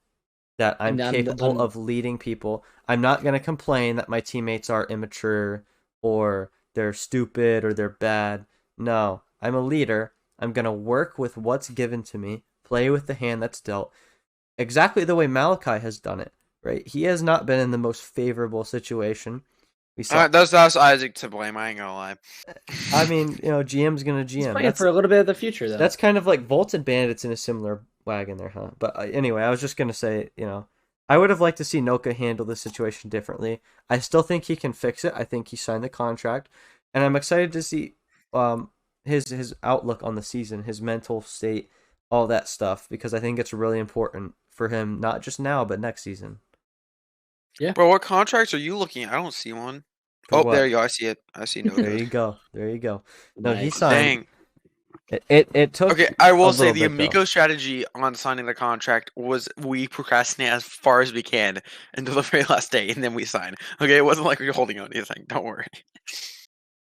that I'm capable of leading people. I'm not going to complain that my teammates are immature or they're stupid or they're bad. No, I'm a leader. I'm going to work with what's given to me, play with the hand that's dealt, exactly the way Malachi has done it, right? He has not been in the most favorable situation. We saw that's Isaac to blame. I ain't gonna lie. I mean, GM's gonna GM. He's playing for a little bit of the future, though. That's kind of like Volts and Bandits in a similar wagon there, huh? But anyway, I was just gonna say, I would have liked to see Noka handle the situation differently. I still think he can fix it. I think he signed the contract, and I'm excited to see his outlook on the season, his mental state, all that stuff, because I think it's really important for him, not just now, but next season. Yeah. Bro, what contracts are you looking at? I don't see one. There you go. I see it. I see no. There you go. No, he Dang. signed. It took. Okay, I will say the Amico strategy on signing the contract was we procrastinate as far as we can until the very last day, and then we sign. Okay, it wasn't like we were holding on anything. Don't worry.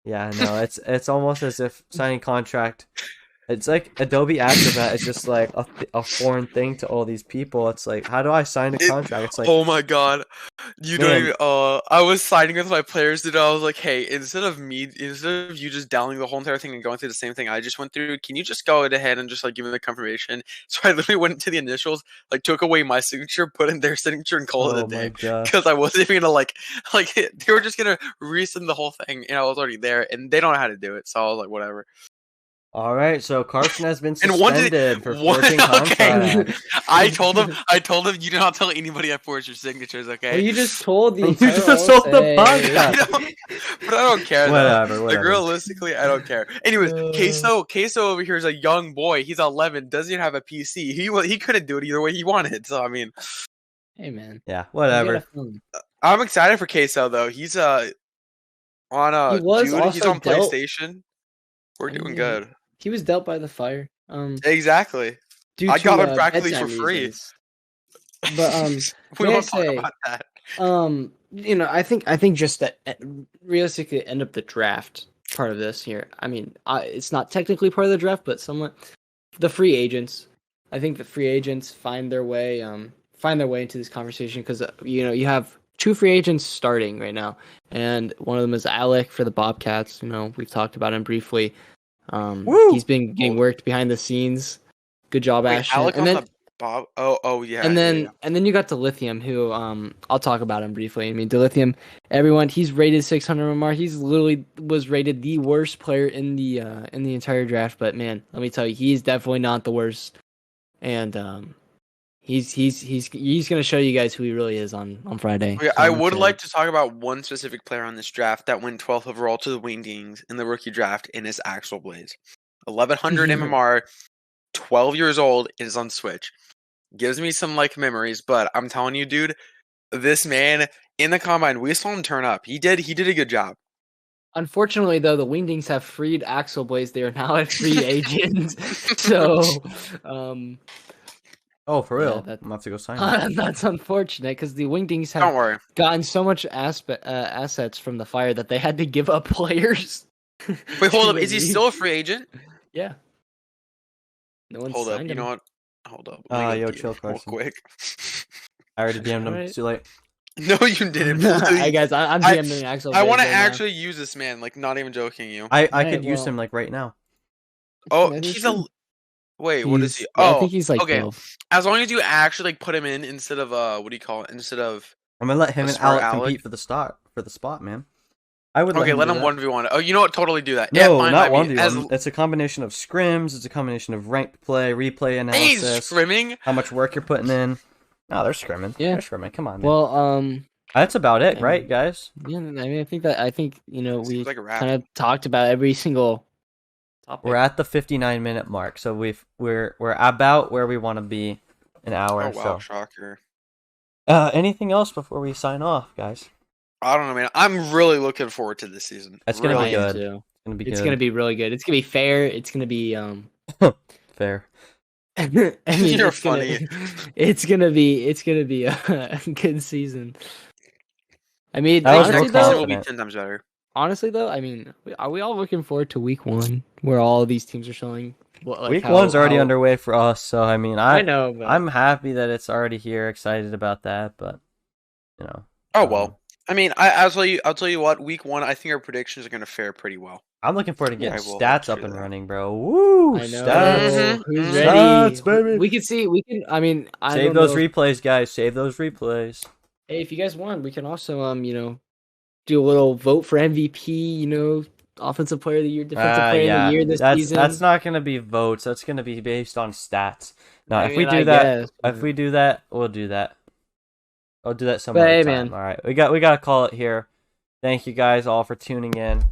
Yeah, no, it's almost as if signing contract. It's like Adobe Acrobat is just like a foreign thing to all these people. It's like, how do I sign a contract? It's like, oh my god, you don't even. I was signing with my players, dude. I was like, hey, instead of you just downloading the whole entire thing and going through the same thing I just went through, can you just go ahead and just like give me the confirmation? So I literally went into the initials, like took away my signature, put in their signature, and called it a day because I wasn't even gonna like they were just gonna resend the whole thing, and I was already there, and they don't know how to do it, so I was like, whatever. All right, so Carson has been suspended for forging contracts. Okay. I told him you do not tell anybody I forged your signatures, okay? Well, you just told the you just told the podcast. But I don't care. Whatever. Like realistically, I don't care. Anyways, Queso over here is a young boy. He's 11, doesn't even have a PC. He couldn't do it either way he wanted. So I mean, hey man. Yeah, whatever. I'm excited for Queso though. He's he's on PlayStation. We're doing good. He was dealt by the fire. Exactly. I got him practically for free. But we won't talk about that. I think just that realistically end up the draft part of this here. I mean, it's not technically part of the draft, but somewhat the free agents. I think the free agents find their way into this conversation because you have 2 free agents starting right now, and one of them is Alec for the Bobcats. We've talked about him briefly. He's been getting worked behind the scenes. Good job, Ashton. Alec and then the Bob. Oh yeah. And then you got Dilithium, who I'll talk about him briefly. I mean, Dilithium, everyone, he's rated 600 mark. He's literally was rated the worst player in the entire draft. But man, let me tell you, he's definitely not the worst. And he's gonna show you guys who he really is on Friday. Okay, I would like to talk about one specific player on this draft that went 12th overall to the Wingdings in the rookie draft in his actual Blaze. 1100 MMR, 12 years old, is on Switch. Gives me some memories, but I'm telling you, dude, this man in the combine, we saw him turn up. He did a good job. Unfortunately, though, the Wingdings have freed Axel Blaze. They are now a free agent. So, oh, for real? I'm gonna have to go sign. That's unfortunate because the Wingdings have gotten so much assets from the Fire that they had to give up players. Wait, hold up. Is he still a free agent? Yeah. No one's hold up. him. You know what? Hold up. Yo, chill, Carson. Quick. I already DM'd him. It's too late. No, you didn't. Hey guys, I'm DMing Axel. I want to actually use this man. Not even joking you. I could use him right now. Oh, he's a. Wait, what is he? I think he's okay. 12. As long as you actually put him in instead of what do you call it? Instead of I'm gonna let him and Alec compete for the spot, man. I would. Okay, let him 1v1. Oh, you know what? Totally do that. No, not 1v1. It's a combination of scrims. It's a combination of ranked play, replay analysis. He's scrimming. How much work you're putting in? No, they're scrimming. Yeah, they're scrimming. Come on. Man. Well, that's about it, right, guys? Yeah, I mean, I think we kind of talked about every single topic. We're at the 59-minute mark, so we're about where we want to be. An hour. Oh wow, shocker. Anything else before we sign off, guys? I don't know, man. I'm really looking forward to this season. It's gonna Really be I am good. too. It's gonna be It's good. gonna be really good. It's gonna be fair. It's gonna be Fair. I mean, You're it's funny. it's gonna be a good season. I mean, I was Next more honestly season though, will be confident. 10 times better. I mean, are we all looking forward to week 1 where all these teams are showing what Week one's already underway for us, so I mean, I know, but I'm happy that it's already here. Excited about that, but you know. Oh well. I mean, I'll tell you what. Week 1, I think our predictions are going to fare pretty well. I'm looking forward to getting I will stats up hear and that. running, bro. Woo! I know. Stats. Who's Mhm. ready? Stats, baby. We can see. We can. I mean, I Save don't those know. replays, guys. Save those replays. Hey, if you guys want, we can also do a little vote for MVP. Offensive player of the year, defensive player of Yeah. the year this season. That's not gonna be votes. That's gonna be based on stats. Now, I if we mean, do I that, guess, if but- we do that, we'll do that. I'll do that some But other hey, time. man. All right, we gotta call it here. Thank you guys all for tuning in.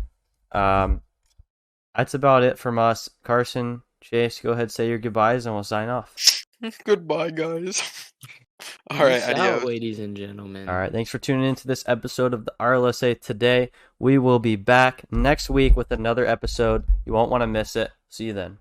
That's about it from us. Carson, Chase, go ahead, say your goodbyes, and we'll sign off. Goodbye, guys. All right, Peace out, adios. ladies and gentlemen. All right, thanks for tuning in to this episode of the RLSA today. We will be back next week with another episode. You won't want to miss it. See you then.